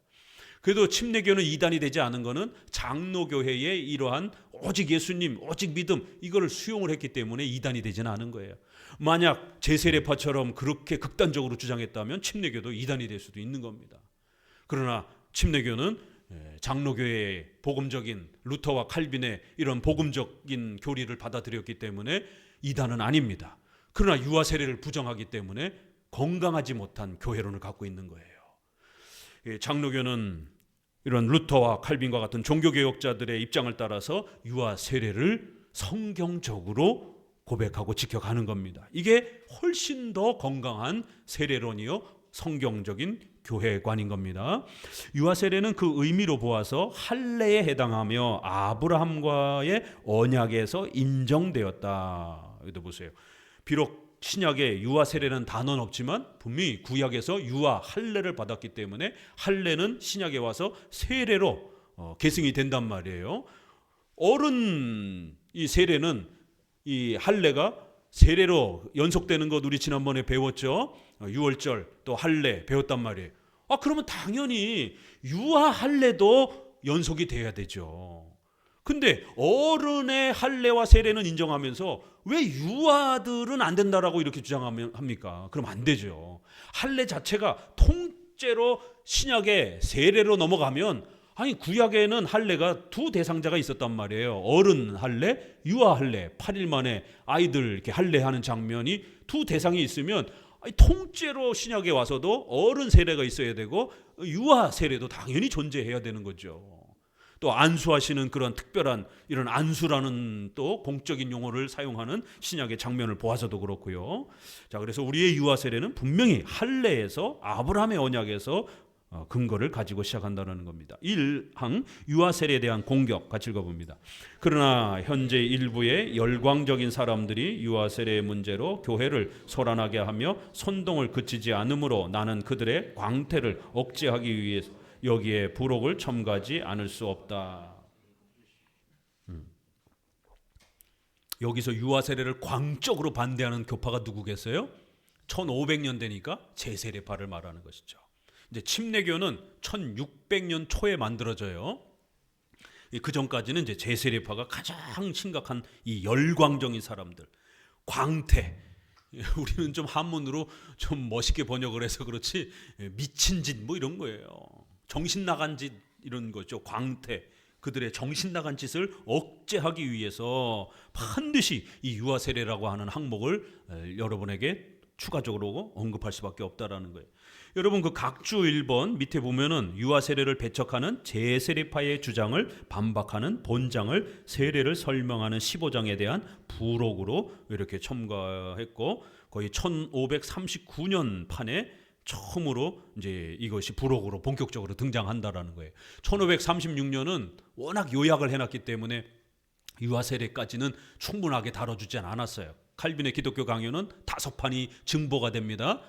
그래도 침례교는 이단이 되지 않은 것은 장로교회의 이러한 오직 예수님, 오직 믿음 이거를 수용을 했기 때문에 이단이 되지는 않은 거예요. 만약 제세례파처럼 그렇게 극단적으로 주장했다면 침례교도 이단이 될 수도 있는 겁니다. 그러나 침례교는 장로교회의 복음적인 루터와 칼빈의 이런 복음적인 교리를 받아들였기 때문에 이단은 아닙니다. 그러나 유아 세례를 부정하기 때문에 건강하지 못한 교회론을 갖고 있는 거예요. 장로교는 이런 루터와 칼빈과 같은 종교개혁자들의 입장을 따라서 유아 세례를 성경적으로 고백하고 지켜가는 겁니다. 이게 훨씬 더 건강한 세례론이요 성경적인 교회관인 겁니다. 유아 세례는 그 의미로 보아서 할례에 해당하며 아브라함과의 언약에서 인정되었다. 여기도 보세요. 비록 신약에 유아 세례는 단어는 없지만 분명히 구약에서 유아 할례를 받았기 때문에 할례는 신약에 와서 세례로 계승이 된단 말이에요. 어른 이 세례는 이 할례가 세례로 연속되는 것 우리 지난번에 배웠죠. 유월절 또 할례 배웠단 말이에요. 그러면 당연히 유아 할례도 연속이 돼야 되죠. 근데 어른의 할례와 세례는 인정하면서 왜 유아들은 안 된다라고 이렇게 주장합니까? 그럼 안 되죠. 할례 자체가 통째로 신약의 세례로 넘어가면 구약에는 할례가 두 대상자가 있었단 말이에요. 어른 할례, 유아 할례. 8일 만에 아이들 이렇게 할례하는 장면이 두 대상이 있으면 통째로 신약에 와서도 어른 세례가 있어야 되고 유아 세례도 당연히 존재해야 되는 거죠. 또 안수하시는 그런 특별한 이런 안수라는 또 공적인 용어를 사용하는 신약의 장면을 보아서도 그렇고요. 자, 그래서 우리의 유아 세례는 분명히 할례에서 아브라함의 언약에서 근거를 가지고 시작한다는 겁니다. 1항 유아 세례에 대한 공격 같이 읽어봅니다. 그러나 현재 일부의 열광적인 사람들이 유아 세례의 문제로 교회를 소란하게 하며 선동을 그치지 않으므로 나는 그들의 광태를 억제하기 위해 여기에 부록을 첨가하지 않을 수 없다. 여기서 유아 세례를 광적으로 반대하는 교파가 누구겠어요? 1500년대니까 제세례파를 말하는 것이죠. 이제 침례교는 1600년 초에 만들어져요. 그 전까지는 이제 제세례파가 가장 심각한 이 열광적인 사람들, 광태. 우리는 좀 한문으로 좀 멋있게 번역을 해서 그렇지 미친 짓 뭐 이런 거예요. 정신 나간 짓 이런 거죠. 광태. 그들의 정신 나간 짓을 억제하기 위해서 반드시 이 유아 세례라고 하는 항목을 여러분에게 추가적으로 언급할 수밖에 없다라는 거예요. 여러분 그 각주 1번 밑에 보면은 유아 세례를 배척하는 제세례파의 주장을 반박하는 본장을 세례를 설명하는 15장에 대한 부록으로 이렇게 첨가했고 거의 1539년 판에 처음으로 이제 이것이 부록으로 본격적으로 등장한다라는 거예요. 1536년은 워낙 요약을 해놨기 때문에 유아 세례까지는 충분하게 다뤄주지 않았어요. 칼빈의 기독교 강요는 5판이 증보가 됩니다.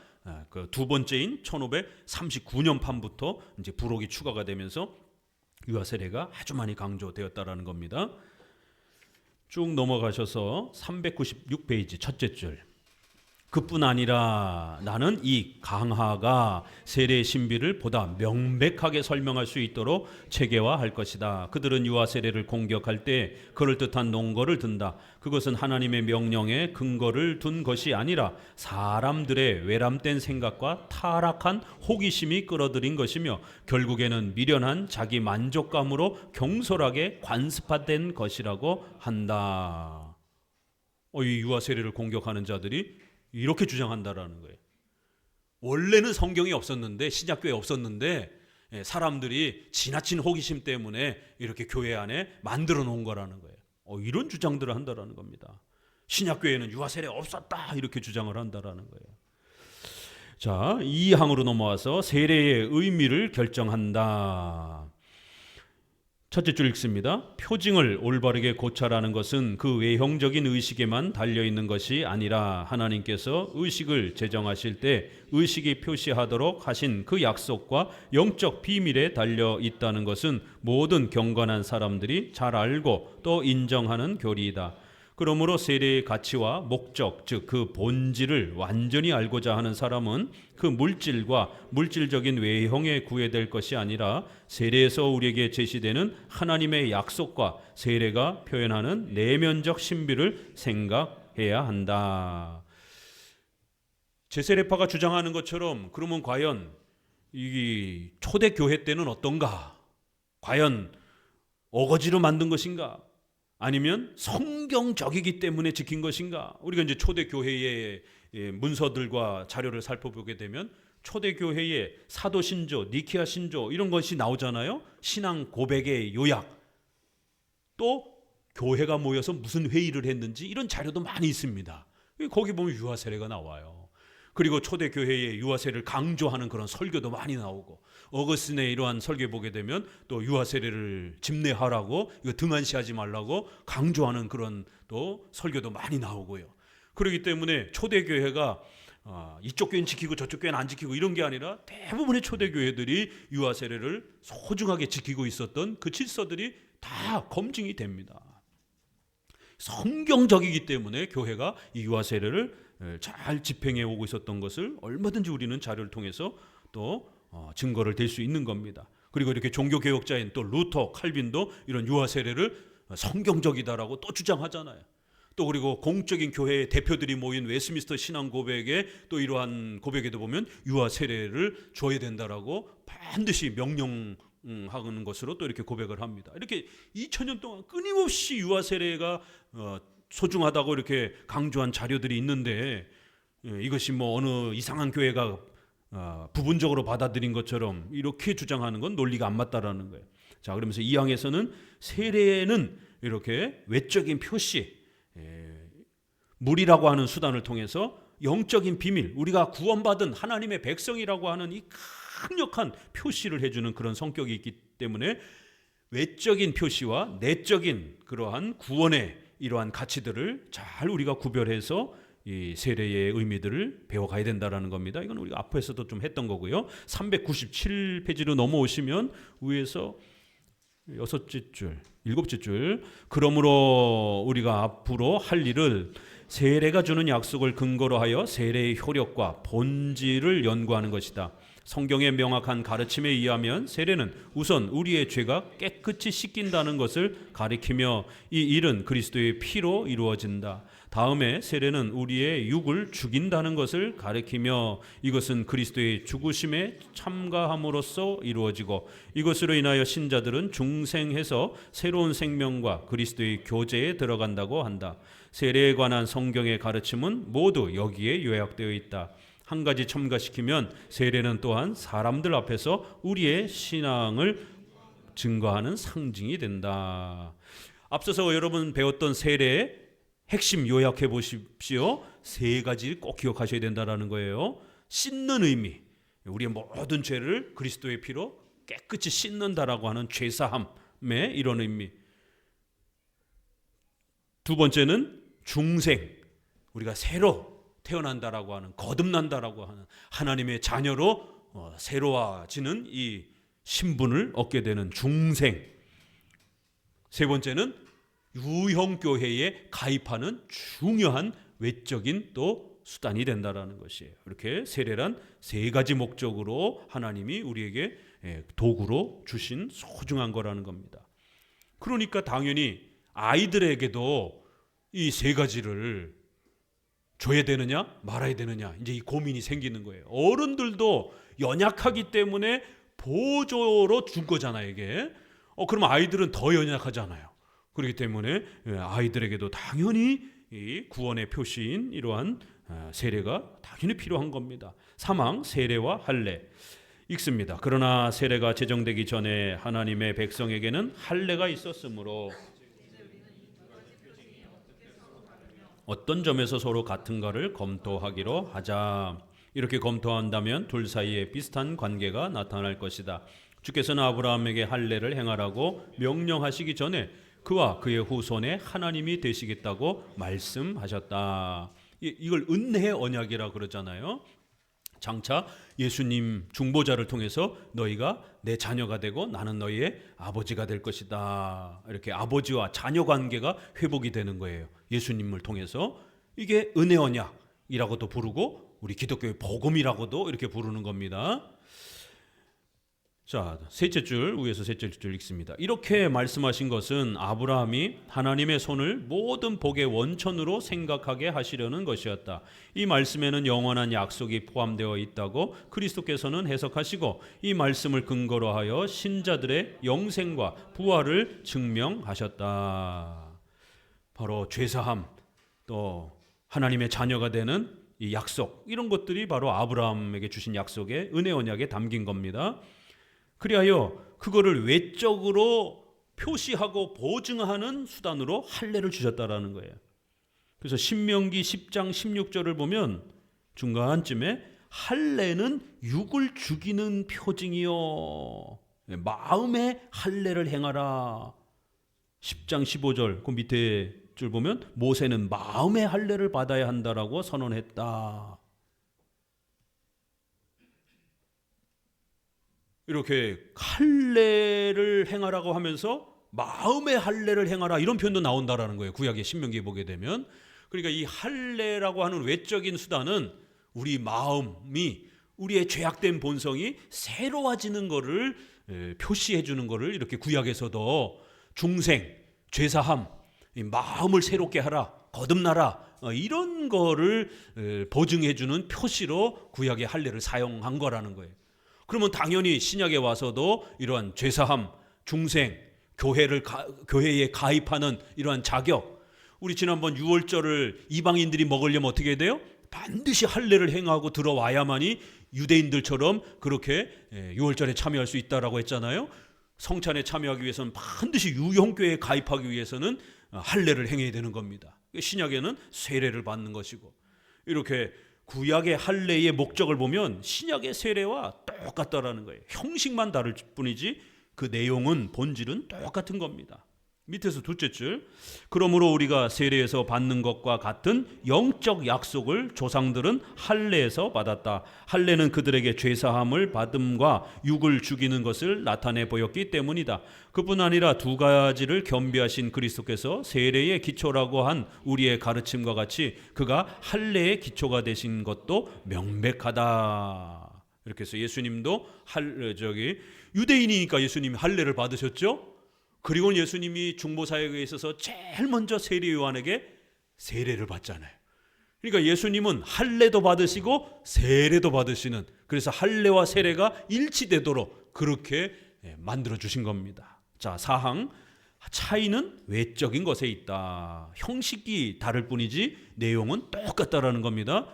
그 두 번째인 1539년 판부터 이제 부록이 추가가 되면서 유아 세례가 아주 많이 강조되었다라는 겁니다. 쭉 넘어가셔서 396페이지 첫째 줄. 그뿐 아니라 나는 이 강하가 세례의 신비를 보다 명백하게 설명할 수 있도록 체계화할 것이다. 그들은 유아 세례를 공격할 때 그럴듯한 논거를 든다. 그것은 하나님의 명령에 근거를 둔 것이 아니라 사람들의 외람된 생각과 타락한 호기심이 끌어들인 것이며 결국에는 미련한 자기 만족감으로 경솔하게 관습화된 것이라고 한다. 이 유아 세례를 공격하는 자들이 이렇게 주장한다라는 거예요. 원래는 성경이 없었는데, 신약교회 없었는데 사람들이 지나친 호기심 때문에 이렇게 교회 안에 만들어 놓은 거라는 거예요. 이런 주장들을 한다라는 겁니다. 신약교회는 유아 세례 없었다 이렇게 주장을 한다라는 거예요. 자, 2항으로 넘어와서 세례의 의미를 결정한다. 첫째 줄 읽습니다. 표징을 올바르게 고찰하는 것은 그 외형적인 의식에만 달려있는 것이 아니라 하나님께서 의식을 제정하실 때 의식이 표시하도록 하신 그 약속과 영적 비밀에 달려있다는 것은 모든 경건한 사람들이 잘 알고 또 인정하는 교리이다. 그러므로 세례의 가치와 목적, 즉 그 본질을 완전히 알고자 하는 사람은 그 물질과 물질적인 외형에 구애될 것이 아니라 세례에서 우리에게 제시되는 하나님의 약속과 세례가 표현하는 내면적 신비를 생각해야 한다. 제세례파가 주장하는 것처럼 그러면 과연 이 초대교회 때는 어떤가? 과연 어거지로 만든 것인가? 아니면 성경적이기 때문에 지킨 것인가? 우리가 이제 초대교회의 문서들과 자료를 살펴보게 되면 초대교회의 사도신조, 니케아 신조 이런 것이 나오잖아요. 신앙 고백의 요약, 또 교회가 모여서 무슨 회의를 했는지 이런 자료도 많이 있습니다. 거기 보면 유아 세례가 나와요. 그리고 초대교회의 유아 세례를 강조하는 그런 설교도 많이 나오고, 어거스틴의 이러한 설교 보게 되면 또 유아 세례를 집례하라고, 이거 등한시하지 말라고 강조하는 그런 또 설교도 많이 나오고요. 그렇기 때문에 초대교회가 이쪽 교회는 지키고 저쪽 교회는 안 지키고 이런 게 아니라 대부분의 초대교회들이 유아 세례를 소중하게 지키고 있었던 그 질서들이 다 검증이 됩니다. 성경적이기 때문에 교회가 이 유아 세례를 잘 집행해 오고 있었던 것을 얼마든지 우리는 자료를 통해서 또 증거를 댈 수 있는 겁니다. 그리고 이렇게 종교개혁자인 또 루터, 칼빈도 이런 유아 세례를 성경적이다라고 또 주장하잖아요. 또 그리고 공적인 교회의 대표들이 모인 웨스민스터 신앙 고백에 또 이러한 고백에도 보면 유아 세례를 줘야 된다라고 반드시 명령하는 것으로 또 이렇게 고백을 합니다. 이렇게 2000년 동안 끊임없이 유아 세례가 소중하다고 이렇게 강조한 자료들이 있는데, 이것이 뭐 어느 이상한 교회가 부분적으로 받아들인 것처럼 이렇게 주장하는 건 논리가 안 맞다라는 거예요. 자, 그러면서 이 항에서는 세례는 이렇게 외적인 표시, 물이라고 하는 수단을 통해서 영적인 비밀, 우리가 구원받은 하나님의 백성이라고 하는 이 강력한 표시를 해주는 그런 성격이 있기 때문에 외적인 표시와 내적인 그러한 구원의 이러한 가치들을 잘 우리가 구별해서 이 세례의 의미들을 배워가야 된다라는 겁니다. 이건 우리가 앞에서도 좀 했던 거고요. 397페이지로 넘어오시면 위에서 6째 줄, 7째 줄. 그러므로 우리가 앞으로 할 일을 세례가 주는 약속을 근거로 하여 세례의 효력과 본질을 연구하는 것이다. 성경의 명확한 가르침에 의하면 세례는 우선 우리의 죄가 깨끗이 씻긴다는 것을 가리키며 이 일은 그리스도의 피로 이루어진다. 다음에 세례는 우리의 육을 죽인다는 것을 가리키며 이것은 그리스도의 죽으심에 참가함으로써 이루어지고 이것으로 인하여 신자들은 중생해서 새로운 생명과 그리스도의 교제에 들어간다고 한다. 세례에 관한 성경의 가르침은 모두 여기에 요약되어 있다. 한 가지 첨가시키면 세례는 또한 사람들 앞에서 우리의 신앙을 증거하는 상징이 된다. 앞서서 여러분 배웠던 세례의 핵심 요약해 보십시오. 3가지 꼭 기억하셔야 된다는 거예요. 씻는 의미, 우리의 모든 죄를 그리스도의 피로 깨끗이 씻는다라고 하는 죄사함의 이런 의미. 두 번째는 중생, 우리가 새로 태어난다라고 하는, 거듭난다라고 하는 하나님의 자녀로 새로워지는 이 신분을 얻게 되는 중생. 세 번째는 유형교회에 가입하는 중요한 외적인 또 수단이 된다라는 것이에요. 이렇게 세례란 세 가지 목적으로 하나님이 우리에게 도구로 주신 소중한 거라는 겁니다. 그러니까 당연히 아이들에게도 이 세 가지를 줘야 되느냐 말아야 되느냐, 이제 이 고민이 생기는 거예요. 어른들도 연약하기 때문에 보조로 준 거잖아요, 이게. 그러면 아이들은 더 연약하잖아요. 그렇기 때문에 아이들에게도 당연히 이 구원의 표시인 이러한 세례가 당연히 필요한 겁니다. 사망, 세례와 할례. 읽습니다. 그러나 세례가 제정되기 전에 하나님의 백성에게는 할례가 있었으므로 어떤 점에서 서로 같은가를 검토하기로 하자. 이렇게 검토한다면 둘 사이에 비슷한 관계가 나타날 것이다. 주께서는 아브라함에게 할례를 행하라고 명령하시기 전에 그와 그의 후손에 하나님이 되시겠다고 말씀하셨다. 이걸 은혜의 언약이라 그러잖아요. 장차 예수님 중보자를 통해서 너희가 내 자녀가 되고 나는 너희의 아버지가 될 것이다. 이렇게 아버지와 자녀 관계가 회복이 되는 거예요. 예수님을 통해서. 이게 은혜 언약이라고도 부르고 우리 기독교의 복음이라고도 이렇게 부르는 겁니다. 자, 셋째 줄, 위에서 셋째 줄 읽습니다. 이렇게 말씀하신 것은 아브라함이 하나님의 손을 모든 복의 원천으로 생각하게 하시려는 것이었다. 이 말씀에는 영원한 약속이 포함되어 있다고 그리스도께서는 해석하시고 이 말씀을 근거로 하여 신자들의 영생과 부활을 증명하셨다. 바로 죄사함, 또 하나님의 자녀가 되는 이 약속, 이런 것들이 바로 아브라함에게 주신 약속의 은혜 언약에 담긴 겁니다. 그리하여 그거를 외적으로 표시하고 보증하는 수단으로 할례를 주셨다라는 거예요. 그래서 신명기 10장 16절을 보면 중간쯤에 할례는 육을 죽이는 표징이요, 마음의 할례를 행하라. 10장 15절 그 밑에 줄 보면 모세는 마음의 할례를 받아야 한다라고 선언했다. 이렇게 할례를 행하라고 하면서 마음의 할례를 행하라, 이런 표현도 나온다라는 거예요. 구약의 신명기에 보게 되면. 그러니까 이 할례라고 하는 외적인 수단은 우리 마음이, 우리의 죄악된 본성이 새로워지는 것을 표시해 주는 것을 이렇게 구약에서도 중생, 죄사함, 마음을 새롭게 하라, 거듭나라, 이런 거를 보증해 주는 표시로 구약의 할례를 사용한 거라는 거예요. 그러면 당연히 신약에 와서도 이러한 죄사함, 중생, 교회에 가입하는 이러한 자격, 우리 지난번 6월절을 이방인들이 먹으려면 어떻게 해야 돼요? 반드시 할례를 행하고 들어와야만이 유대인들처럼 그렇게 6월절에 참여할 수 있다라고 했잖아요. 성찬에 참여하기 위해서는 반드시 유형교회에 가입하기 위해서는 할례를 행해야 되는 겁니다. 신약에는 세례를 받는 것이고, 이렇게 구약의 할례의 목적을 보면 신약의 세례와 똑같다라는 거예요. 형식만 다를 뿐이지 그 내용은, 본질은 똑같은 겁니다. 밑에서 둘째 줄, 그러므로 우리가 세례에서 받는 것과 같은 영적 약속을 조상들은 할례에서 받았다. 할례는 그들에게 죄사함을 받음과 육을 죽이는 것을 나타내 보였기 때문이다. 그뿐 아니라 두 가지를 겸비하신 그리스도께서 세례의 기초라고 한 우리의 가르침과 같이 그가 할례의 기초가 되신 것도 명백하다. 이렇게 해서 예수님도 유대인이니까 예수님이 할례를 받으셨죠. 그리고 예수님이 중보사역에 있어서 제일 먼저 세례 요한에게 세례를 받잖아요. 그러니까 예수님은 할례도 받으시고 세례도 받으시는, 그래서 할례와 세례가 일치되도록 그렇게 만들어 주신 겁니다. 자, 사항, 차이는 외적인 것에 있다. 형식이 다를 뿐이지 내용은 똑같다라는 겁니다.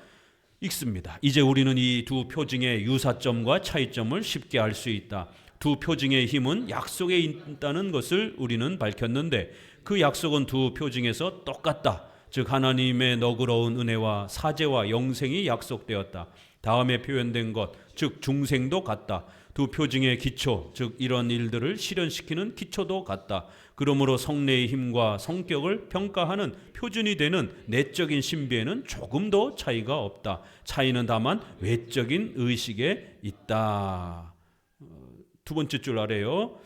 읽습니다. 이제 우리는 이 두 표징의 유사점과 차이점을 쉽게 알 수 있다. 두 표징의 힘은 약속에 있다는 것을 우리는 밝혔는데 그 약속은 두 표징에서 똑같다. 즉 하나님의 너그러운 은혜와 사제와 영생이 약속되었다. 다음에 표현된 것, 즉 중생도 같다. 두 표징의 기초, 즉 이런 일들을 실현시키는 기초도 같다. 그러므로 성례의 힘과 성격을 평가하는 표준이 되는 내적인 신비에는 조금도 차이가 없다. 차이는 다만 외적인 의식에 있다. 두 번째 줄 아래요.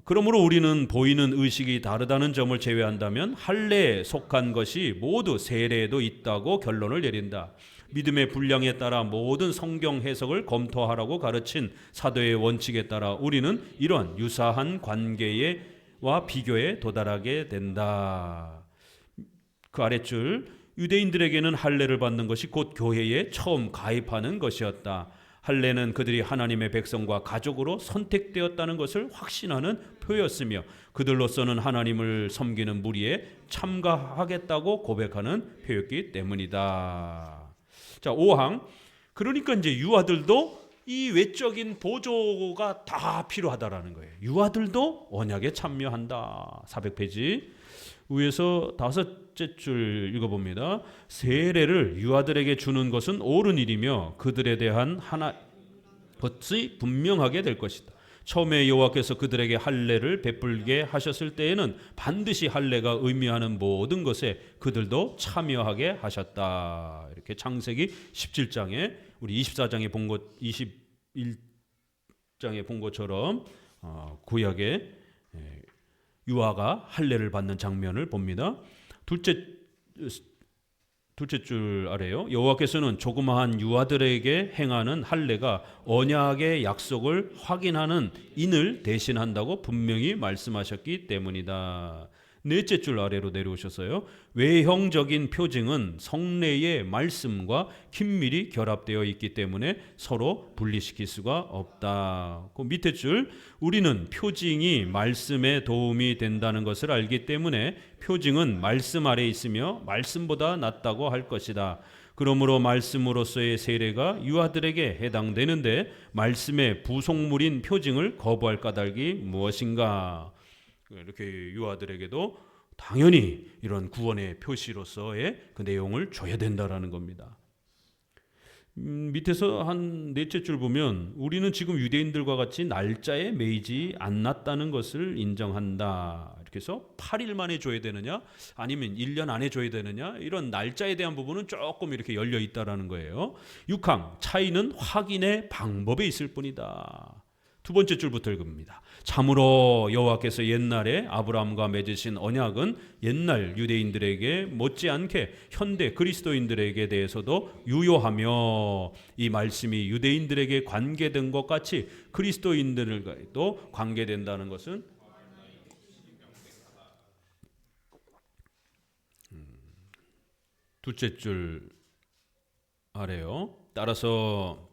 그러므로 우리는 보이는 의식이 다르다는 점을 제외한다면 할례에 속한 것이 모두 세례에도 있다고 결론을 내린다. 믿음의 분량에 따라 모든 성경 해석을 검토하라고 가르친 사도의 원칙에 따라 우리는 이런 유사한 관계와 비교에 도달하게 된다. 그 아랫줄, 유대인들에게는 할례를 받는 것이 곧 교회에 처음 가입하는 것이었다. 할례는 그들이 하나님의 백성과 가족으로 선택되었다는 것을 확신하는 표였으며 그들로서는 하나님을 섬기는 무리에 참가하겠다고 고백하는 표였기 때문이다. 자, 5항. 그러니까 이제 유아들도 이 외적인 보조가 다 필요하다라는 거예요. 유아들도 언약에 참여한다. 400페이지. 위에서 다섯째 줄 읽어봅니다. 세례를 유아들에게 주는 것은 옳은 일이며 그들에 대한 것이 분명하게 될 것이다. 처음에 여호와께서 그들에게 할례를 베풀게 하셨을 때에는 반드시 할례가 의미하는 모든 것에 그들도 참여하게 하셨다. 이렇게 창세기 17장에 우리 24장에 본 것, 21장에 본 것처럼 구약에 유아가 할례를 받는 장면을 봅니다. 둘째 줄 아래요. 여호와께서는 조그마한 유아들에게 행하는 할례가 언약의 약속을 확인하는 인을 대신한다고 분명히 말씀하셨기 때문이다. 넷째 줄 아래로 내려오셔서요. 외형적인 표징은 성례의 말씀과 긴밀히 결합되어 있기 때문에 서로 분리시킬 수가 없다. 그 밑에 줄, 우리는 표징이 말씀에 도움이 된다는 것을 알기 때문에 표징은 말씀 아래 있으며 말씀보다 낫다고 할 것이다. 그러므로 말씀으로서의 세례가 유아들에게 해당되는데 말씀의 부속물인 표징을 거부할 까닭이 무엇인가? 이렇게 유아들에게도 당연히 이런 구원의 표시로서의 그 내용을 줘야 된다라는 겁니다. 밑에서 한 넷째 줄 보면 우리는 지금 유대인들과 같이 날짜에 매이지 않았다는 것을 인정한다. 이렇게 해서 8일 만에 줘야 되느냐 아니면 1년 안에 줘야 되느냐 이런 날짜에 대한 부분은 조금 이렇게 열려 있다라는 거예요. 6항, 차이는 확인의 방법에 있을 뿐이다. 두 번째 줄부터 읽습니다. 참으로 여호와께서 옛날에 아브라함과 맺으신 언약은 옛날 유대인들에게 못지않게 현대 그리스도인들에게 대해서도 유효하며 이 말씀이 유대인들에게 관계된 것 같이 그리스도인들과도 관계된다는 것은 둘째 줄 아래요. 따라서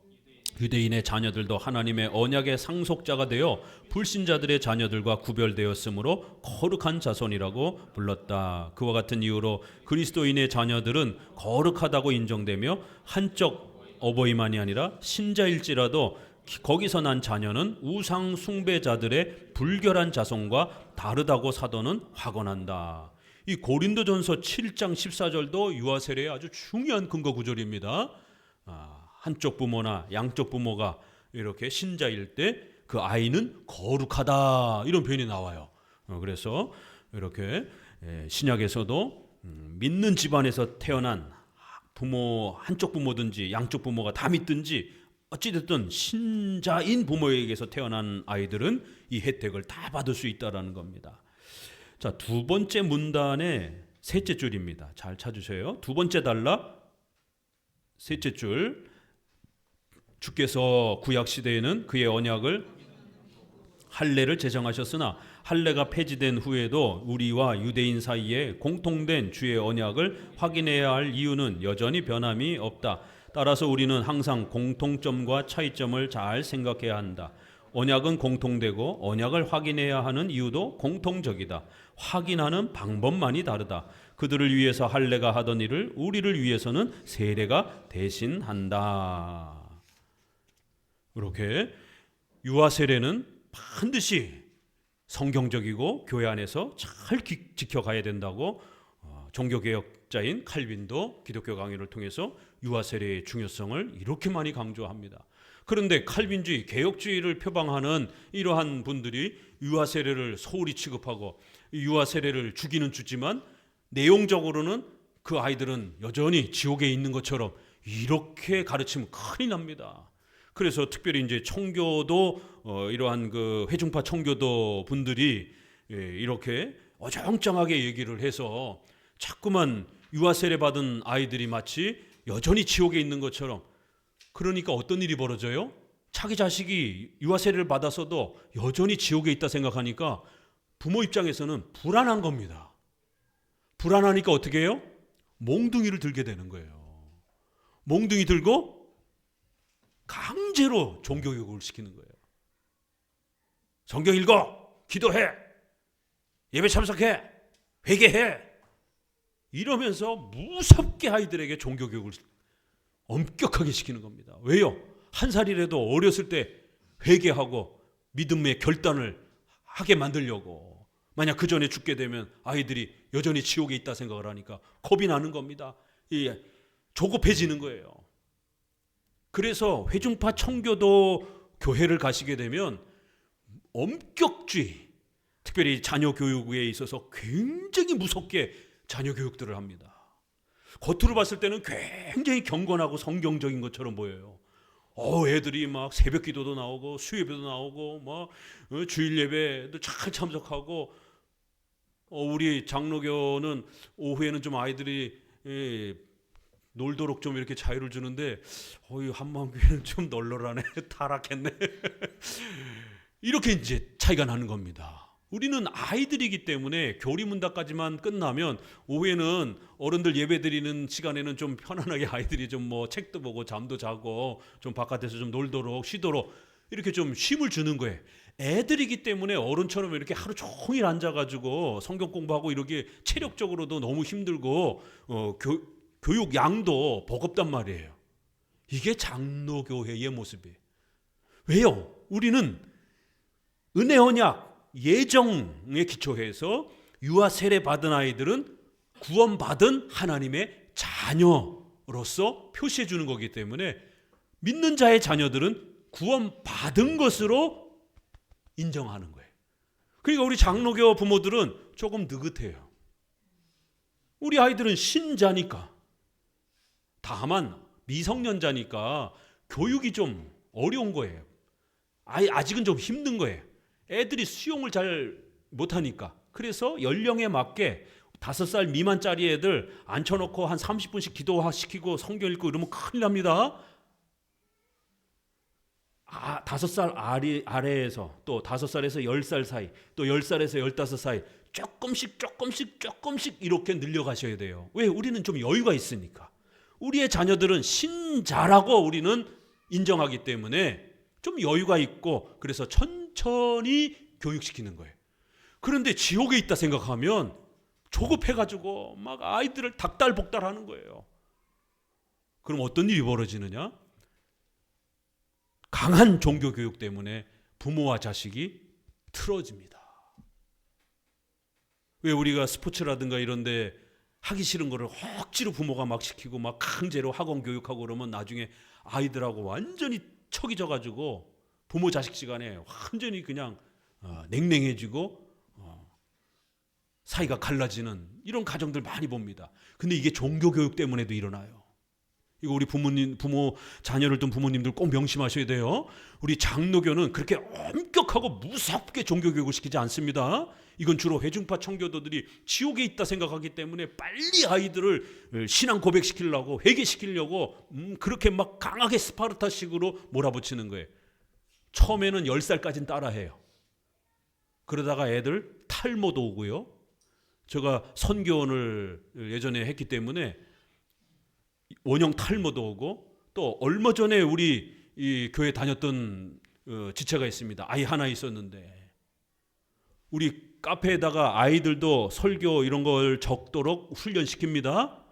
유대인의 자녀들도 하나님의 언약의 상속자가 되어 불신자들의 자녀들과 구별되었으므로 거룩한 자손이라고 불렀다. 그와 같은 이유로 그리스도인의 자녀들은 거룩하다고 인정되며 한쪽 어버이만이 아니라 신자일지라도 거기서 난 자녀는 우상 숭배자들의 불결한 자손과 다르다고 사도는 확언한다. 이 고린도전서 7장 14절도 유아 세례의 아주 중요한 근거 구절입니다. 한쪽 부모나 양쪽 부모가 이렇게 신자일 때 그 아이는 거룩하다 이런 표현이 나와요. 그래서 이렇게 신약에서도 믿는 집안에서 태어난 부모 한쪽 부모든지 양쪽 부모가 다 믿든지 어찌됐든 신자인 부모에게서 태어난 아이들은 이 혜택을 다 받을 수 있다라는 겁니다. 자, 두 번째 문단의 셋째 줄입니다. 잘 찾으세요. 두 번째 단락 셋째 줄. 주께서 구약 시대에는 그의 언약을 할례를 제정하셨으나 할례가 폐지된 후에도 우리와 유대인 사이에 공통된 주의 언약을 확인해야 할 이유는 여전히 변함이 없다. 따라서 우리는 항상 공통점과 차이점을 잘 생각해야 한다. 언약은 공통되고 언약을 확인해야 하는 이유도 공통적이다. 확인하는 방법만이 다르다. 그들을 위해서 할례가 하던 일을 우리를 위해서는 세례가 대신한다. 이렇게 유아 세례는 반드시 성경적이고 교회 안에서 잘 지켜가야 된다고 종교개혁자인 칼빈도 기독교 강의를 통해서 유아 세례의 중요성을 이렇게 많이 강조합니다. 그런데 칼빈주의, 개혁주의를 표방하는 이러한 분들이 유아 세례를 소홀히 취급하고 유아 세례를 주기는 주지만 내용적으로는 그 아이들은 여전히 지옥에 있는 것처럼 이렇게 가르치면 큰일 납니다. 그래서 특별히 이제 청교도 이러한 그 회중파 청교도 분들이 이렇게 어정쩡하게 얘기를 해서 자꾸만 유아 세례 받은 아이들이 마치 여전히 지옥에 있는 것처럼, 그러니까 어떤 일이 벌어져요? 자기 자식이 유아 세례를 받아서도 여전히 지옥에 있다 생각하니까 부모 입장에서는 불안한 겁니다. 불안하니까 어떻게 해요? 몽둥이를 들게 되는 거예요. 몽둥이 들고 강제로 종교교육을 시키는 거예요. 성경 읽어, 기도해, 예배 참석해, 회개해, 이러면서 무섭게 아이들에게 종교교육을 엄격하게 시키는 겁니다. 왜요? 한 살이라도 어렸을 때 회개하고 믿음의 결단을 하게 만들려고. 만약 그 전에 죽게 되면 아이들이 여전히 지옥에 있다 생각을 하니까 겁이 나는 겁니다. 조급해지는 거예요. 그래서 회중파 청교도 교회를 가시게 되면 엄격주의, 특별히 자녀 교육에 있어서 굉장히 무섭게 자녀 교육들을 합니다. 겉으로 봤을 때는 굉장히 경건하고 성경적인 것처럼 보여요. 애들이 막 새벽 기도도 나오고 수요예배도 나오고 막 주일 예배도 잘 참석하고, 우리 장로교는 오후에는 좀 아이들이 놀도록 좀 이렇게 자유를 주는데 한마음교회는 좀 널널하네, 타락했네. 이렇게 이제 차이가 나는 겁니다. 우리는 아이들이기 때문에 교리문답까지만 끝나면 오후에는 어른들 예배드리는 시간에는 좀 편안하게 아이들이 좀 뭐 책도 보고 잠도 자고 좀 바깥에서 좀 놀도록 쉬도록 이렇게 좀 쉼을 주는 거예요. 애들이기 때문에 어른처럼 이렇게 하루 종일 앉아가지고 성경 공부하고 이렇게 체력적으로도 너무 힘들고 교육 양도 버겁단 말이에요. 이게 장로교회의 모습이에요. 왜요? 우리는 은혜 언약 예정에 기초해서 유아 세례 받은 아이들은 구원받은 하나님의 자녀로서 표시해 주는 거기 때문에 믿는 자의 자녀들은 구원받은 것으로 인정하는 거예요. 그러니까 우리 장로교 부모들은 조금 느긋해요. 우리 아이들은 신자니까, 다만 미성년자니까 교육이 좀 어려운 거예요. 아직은 좀 힘든 거예요. 애들이 수용을 잘 못하니까. 그래서 연령에 맞게 5살 미만짜리 애들 앉혀놓고 한 30분씩 기도시키고 성경 읽고 이러면 큰일 납니다. 5살 아래에서 또 5살에서 10살 사이, 또 10살에서 15살 사이 조금씩 이렇게 늘려가셔야 돼요. 왜? 우리는 좀 여유가 있으니까. 우리의 자녀들은 신자라고 우리는 인정하기 때문에 좀 여유가 있고, 그래서 천천히 교육시키는 거예요. 그런데 지옥에 있다 생각하면 조급해가지고 막 아이들을 닥달복달하는 거예요. 그럼 어떤 일이 벌어지느냐? 강한 종교교육 때문에 부모와 자식이 틀어집니다. 왜 우리가 스포츠라든가 이런데 하기 싫은 거를 억지로 부모가 막 시키고 막 강제로 학원 교육하고 그러면 나중에 아이들하고 완전히 척이 져가지고 부모 자식 시간에 완전히 그냥 냉랭해지고 사이가 갈라지는 이런 가정들 많이 봅니다. 근데 이게 종교교육 때문에도 일어나요. 이거 우리 부모 자녀를 둔 부모님들 꼭 명심하셔야 돼요. 우리 장로교는 그렇게 엄격하고 무섭게 종교교육을 시키지 않습니다. 이건 주로 회중파 청교도들이 지옥에 있다 생각하기 때문에 빨리 아이들을 신앙 고백시키려고 회개시키려고 그렇게 막 강하게 스파르타식으로 몰아붙이는 거예요. 처음에는 10살까지는 따라해요. 그러다가 애들 탈모도 오고요. 제가 선교원을 예전에 했기 때문에 원형 탈모도 오고, 또 얼마 전에 우리 이 교회 다녔던 지체가 있습니다. 아이 하나 있었는데 우리 카페에다가 아이들도 설교 이런 걸 적도록 훈련시킵니다.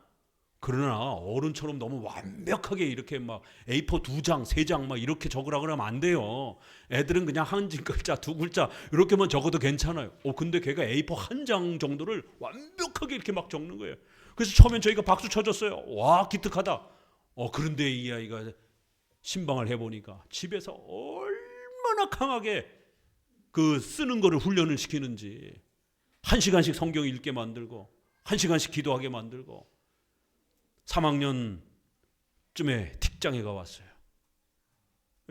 그러나 어른처럼 너무 완벽하게 이렇게 막 A4 2장, 3장 막 이렇게 적으라 그러면 안 돼요. 애들은 그냥 한 글자, 두 글자 이렇게만 적어도 괜찮아요. 근데 걔가 A4 한 장 정도를 완벽하게 이렇게 막 적는 거예요. 그래서 처음엔 저희가 박수 쳐줬어요. 와, 기특하다. 그런데 이 아이가 신방을 해보니까 집에서 얼마나 강하게 그 쓰는 거를 훈련을 시키는지, 1시간씩 성경 읽게 만들고 1시간씩 기도하게 만들고 3학년쯤에 틱장애가 왔어요.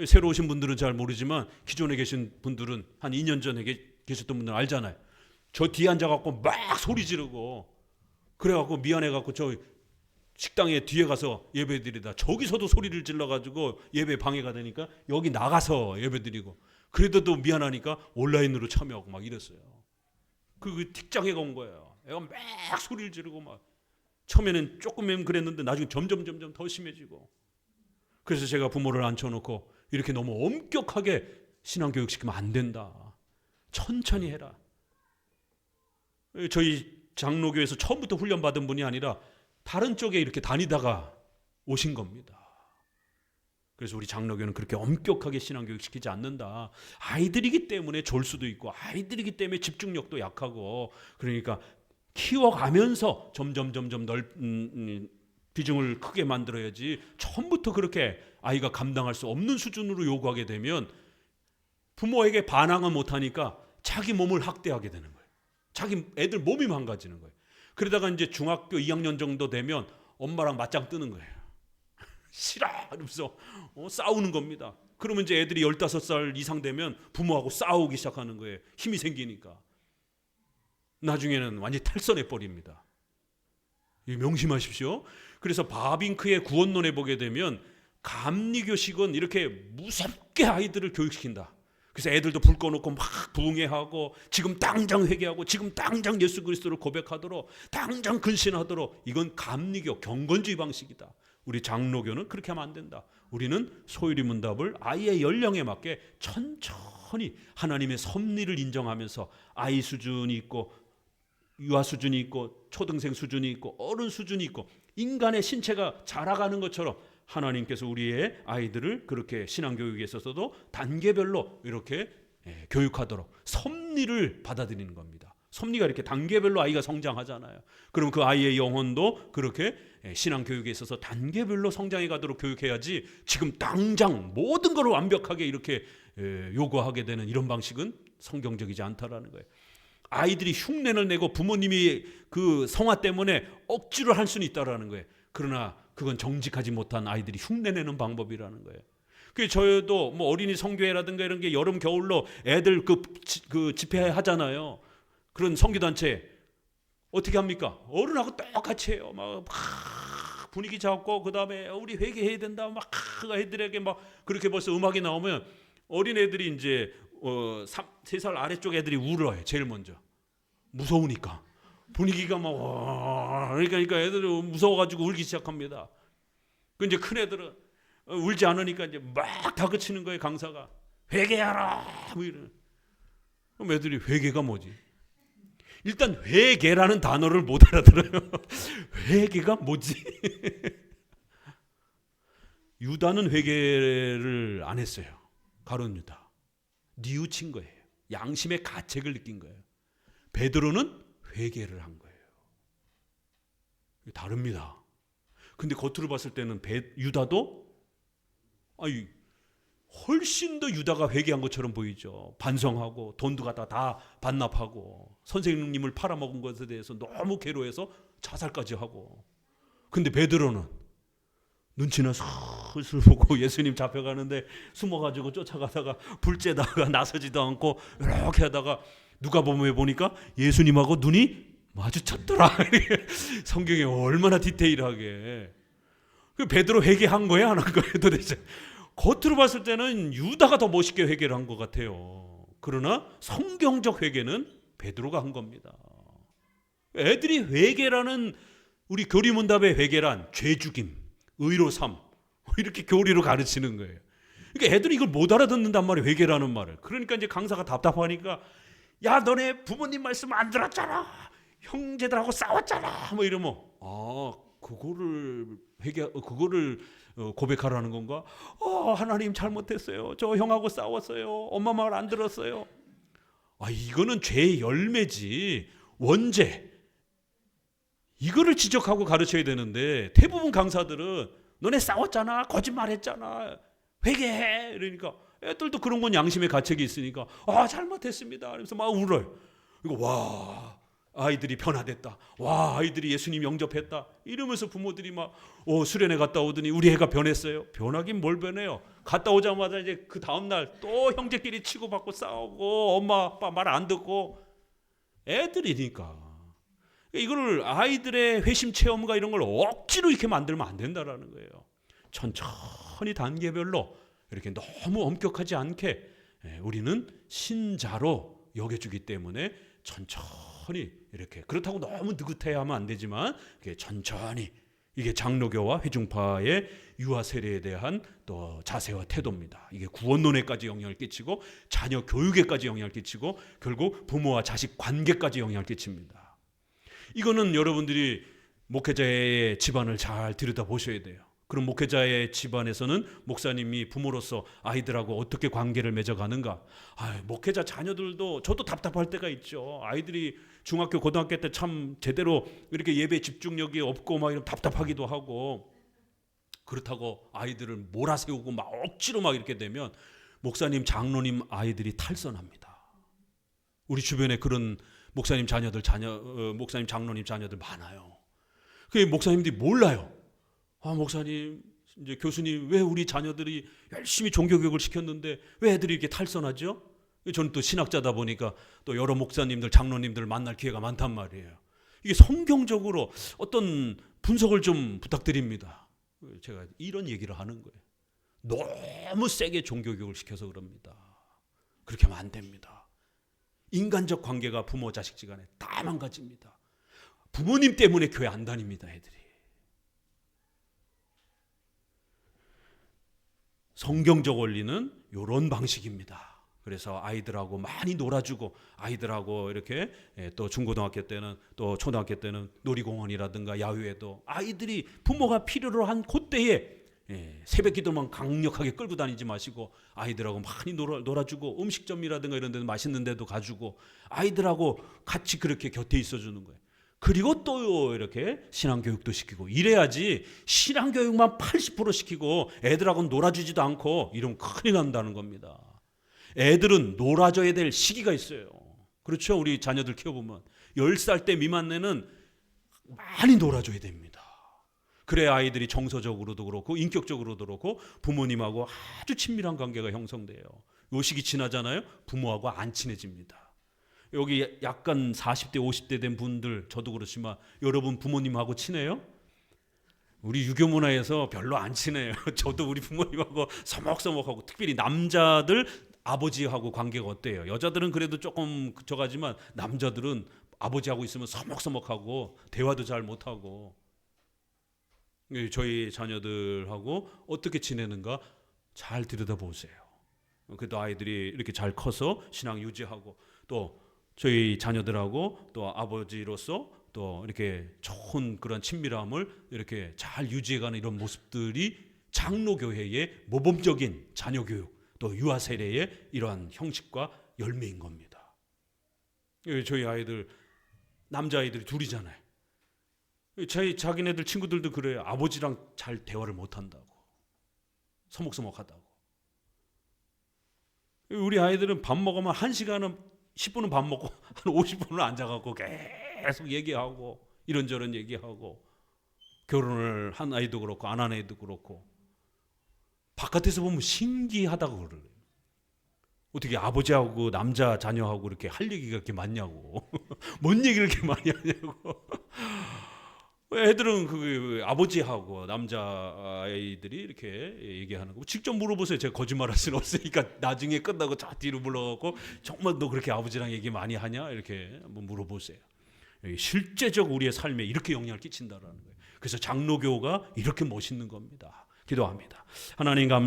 새로 오신 분들은 잘 모르지만 기존에 계신 분들은 한 2년 전에 계셨던 분들은 알잖아요. 저 뒤에 앉아갖고 막 소리 지르고 그래갖고 미안해갖고 저 식당에 뒤에 가서 예배드리다 저기서도 소리를 질러가지고 예배 방해가 되니까 여기 나가서 예배드리고, 그래도 또 미안하니까 온라인으로 참여하고 막 이랬어요. 그 틱장애가 온 거예요. 애가 막 소리를 지르고 막 처음에는 조금은 그랬는데 나중에 점점 더 심해지고, 그래서 제가 부모를 앉혀놓고 이렇게 너무 엄격하게 신앙교육 시키면 안 된다. 천천히 해라. 저희 장로교에서 처음부터 훈련받은 분이 아니라 다른 쪽에 이렇게 다니다가 오신 겁니다. 그래서 우리 장로교는 그렇게 엄격하게 신앙교육 시키지 않는다. 아이들이기 때문에 졸 수도 있고 아이들이기 때문에 집중력도 약하고, 그러니까 키워가면서 점점 비중을 크게 만들어야지 처음부터 그렇게 아이가 감당할 수 없는 수준으로 요구하게 되면 부모에게 반항은 못하니까 자기 몸을 학대하게 되는 거예요. 자기 애들 몸이 망가지는 거예요. 그러다가 이제 중학교 2학년 정도 되면 엄마랑 맞짱 뜨는 거예요. 싫어! 이러면서 싸우는 겁니다. 그러면 이제 애들이 15살 이상 되면 부모하고 싸우기 시작하는 거예요. 힘이 생기니까. 나중에는 완전히 탈선해 버립니다. 명심하십시오. 그래서 바빙크의 구원론에 보게 되면 감리교식은 이렇게 무섭게 아이들을 교육시킨다. 그래서 애들도 불 꺼놓고 막 부흥회하고 지금 당장 회개하고 지금 당장 예수 그리스도를 고백하도록 당장 근신하도록, 이건 감리교 경건주의 방식이다. 우리 장로교는 그렇게 하면 안 된다. 우리는 소유리 문답을 아이의 연령에 맞게 천천히 하나님의 섭리를 인정하면서 아이 수준이 있고 유아 수준이 있고 초등생 수준이 있고 어른 수준이 있고 인간의 신체가 자라가는 것처럼 하나님께서 우리의 아이들을 그렇게 신앙교육에 있어서도 단계별로 이렇게 교육하도록 섭리를 받아들이는 겁니다. 섭리가 이렇게 단계별로 아이가 성장하잖아요. 그럼 그 아이의 영혼도 그렇게 신앙교육에 있어서 단계별로 성장해 가도록 교육해야지, 지금 당장 모든 걸 완벽하게 이렇게 요구하게 되는 이런 방식은 성경적이지 않다라는 거예요. 아이들이 흉내를 내고 부모님이 그 성화 때문에 억지로 할 수는 있다라는 거예요. 그러나 그건 정직하지 못한 아이들이 흉내내는 방법이라는 거예요. 그 저도 뭐 어린이 성교회라든가 이런 게 여름 겨울로 애들 그 집회 하잖아요. 그런 성교단체 어떻게 합니까? 어른하고 똑같이 해요. 막 분위기 잡고 그 다음에 우리 회개해야 된다. 막 애들에게 막 그렇게 벌써 음악이 나오면 어린 애들이 이제 3살 아래쪽 애들이 울어요. 제일 먼저 무서우니까. 분위기가 막 그러니까 애들은 무서워가지고 울기 시작합니다. 그 이제 큰 애들은 울지 않으니까 이제 막 다그치는 거예요. 강사가 회개하라 뭐 이런. 그럼 애들이 회개가 뭐지? 일단 회개라는 단어를 못 알아들어요. 회개가 뭐지? 유다는 회개를 안 했어요. 가룟 유다 뉘우친 거예요. 양심의 가책을 느낀 거예요. 베드로는 회개를 한 거예요. 다릅니다. 근데 겉으로 봤을 때는 유다도 훨씬 더 유다가 회개한 것처럼 보이죠. 반성하고 돈도 갖다 다 반납하고 선생님을 팔아먹은 것에 대해서 너무 괴로워해서 자살까지 하고. 근데 베드로는 눈치나 슬슬 보고 예수님 잡혀가는데 숨어가지고 쫓아가다가 불쬐다가 나서지도 않고 이렇게 하다가 누가복음에 보니까 예수님하고 눈이 마주쳤더라. 성경에 얼마나 디테일하게. 베드로 회개한 거야 안 한 거예요 도대체? 겉으로 봤을 때는 유다가 더 멋있게 회개를 한 것 같아요. 그러나 성경적 회개는 베드로가 한 겁니다. 애들이 회개라는, 우리 교리문답의 회개란 죄죽임, 의로삼 이렇게 교리로 가르치는 거예요. 그러니까 애들이 이걸 못 알아듣는단 말이에요. 회개라는 말을. 그러니까 이제 강사가 답답하니까 야 너네 부모님 말씀 안 들었잖아. 형제들하고 싸웠잖아. 뭐 이러면 그거를 고백하라는 건가? 하나님 잘못했어요. 저 형하고 싸웠어요. 엄마 말 안 들었어요. 이거는 죄의 열매지, 원죄. 이거를 지적하고 가르쳐야 되는데 대부분 강사들은 너네 싸웠잖아, 거짓말했잖아, 회개해. 이러니까 애들도 그런 건 양심의 가책이 있으니까 잘못했습니다. 그러면서 막 울어요. 이거 아이들이 변화됐다. 아이들이 예수님 영접했다. 이러면서 부모들이 막 수련회 갔다 오더니 우리 애가 변했어요. 변하긴 뭘 변해요. 갔다 오자마자 이제 그 다음날 또 형제끼리 치고받고 싸우고 엄마 아빠 말 안 듣고. 애들이니까. 이거를 아이들의 회심 체험과 이런 걸 억지로 이렇게 만들면 안 된다라는 거예요. 천천히 단계별로 이렇게 너무 엄격하지 않게 우리는 신자로 여겨주기 때문에 천천히 이렇게, 그렇다고 너무 느긋해야 하면 안 되지만 천천히, 이게 장로교와 회중파의 유아 세례에 대한 또 자세와 태도입니다. 이게 구원론에까지 영향을 끼치고 자녀 교육에까지 영향을 끼치고 결국 부모와 자식 관계까지 영향을 끼칩니다. 이거는 여러분들이 목회자의 집안을 잘 들여다보셔야 돼요. 그럼 목회자의 집안에서는 목사님이 부모로서 아이들하고 어떻게 관계를 맺어가는가. 목회자 자녀들도 저도 답답할 때가 있죠. 아이들이 중학교 고등학교 때 참 제대로 이렇게 예배 집중력이 없고 막 이런 답답하기도 하고, 그렇다고 아이들을 몰아세우고 막 억지로 막 이렇게 되면 목사님 장로님 아이들이 탈선합니다. 우리 주변에 그런 목사님 목사님 장로님 자녀들 많아요. 그 목사님들이 몰라요. 목사님, 이제 교수님, 왜 우리 자녀들이 열심히 종교교육을 시켰는데 왜 애들이 이렇게 탈선하죠? 저는 또 신학자다 보니까 또 여러 목사님들, 장로님들 만날 기회가 많단 말이에요. 이게 성경적으로 어떤 분석을 좀 부탁드립니다. 제가 이런 얘기를 하는 거예요. 너무 세게 종교교육을 시켜서 그럽니다. 그렇게 하면 안 됩니다. 인간적 관계가 부모 자식 지간에 다 망가집니다. 부모님 때문에 교회 안 다닙니다, 애들이. 성경적 원리는 이런 방식입니다. 그래서 아이들하고 많이 놀아주고, 아이들하고 이렇게 또 중고등학교 때는 또 초등학교 때는 놀이공원이라든가 야유회도 아이들이 부모가 필요로 한 그때에 새벽 기도만 강력하게 끌고 다니지 마시고 아이들하고 많이 놀아주고, 음식점이라든가 이런 데는 맛있는 데도 가주고 아이들하고 같이 그렇게 곁에 있어주는 거예요. 그리고 또 이렇게 신앙교육도 시키고, 이래야지 신앙교육만 80% 시키고 애들하고는 놀아주지도 않고 이러면 큰일 난다는 겁니다. 애들은 놀아줘야 될 시기가 있어요. 그렇죠? 우리 자녀들 키워보면 10살 때 미만 애는 많이 놀아줘야 됩니다. 그래야 아이들이 정서적으로도 그렇고 인격적으로도 그렇고 부모님하고 아주 친밀한 관계가 형성돼요. 요 시기 지나잖아요. 부모하고 안 친해집니다. 여기 약간 40대 50대 된 분들, 저도 그렇지만 여러분 부모님하고 친해요? 우리 유교 문화에서 별로 안 친해요. 저도 우리 부모님하고 서먹서먹하고, 특별히 남자들 아버지하고 관계가 어때요? 여자들은 그래도 조금 저가지만 남자들은 아버지하고 있으면 서먹서먹하고 대화도 잘 못하고. 저희 자녀들하고 어떻게 지내는가 잘 들여다보세요. 그래도 아이들이 이렇게 잘 커서 신앙 유지하고, 또 저희 자녀들하고 또 아버지로서 또 이렇게 좋은 그런 친밀함을 이렇게 잘 유지해가는 이런 모습들이 장로교회의 모범적인 자녀교육, 또 유아 세례의 이러한 형식과 열매인 겁니다. 저희 아이들, 남자아이들이 둘이잖아요. 자기네들 친구들도 그래요. 아버지랑 잘 대화를 못한다고, 서먹서먹하다고. 우리 아이들은 밥 먹으면 1시간은 10분은 밥 먹고 한 50분은 앉아갖고 계속 얘기하고 이런저런 얘기하고, 결혼을 한 아이도 그렇고 안 한 아이도 그렇고 바깥에서 보면 신기하다고 그래요. 어떻게 아버지하고 남자 자녀하고 이렇게 할 얘기가 그렇게 많냐고. 뭔 얘기를 이렇게 많이 하냐고. 애들은 그 아버지하고 남자 아이들이 이렇게 얘기하는 거 직접 물어보세요. 제가 거짓말할 수는 없으니까 나중에 끝나고 저 뒤로 불러갖고 정말 너 그렇게 아버지랑 얘기 많이 하냐 이렇게 한번 물어보세요. 실제적 우리의 삶에 이렇게 영향을 끼친다라는 거예요. 그래서 장로교가 이렇게 멋있는 겁니다. 기도합니다. 하나님 감사합니다.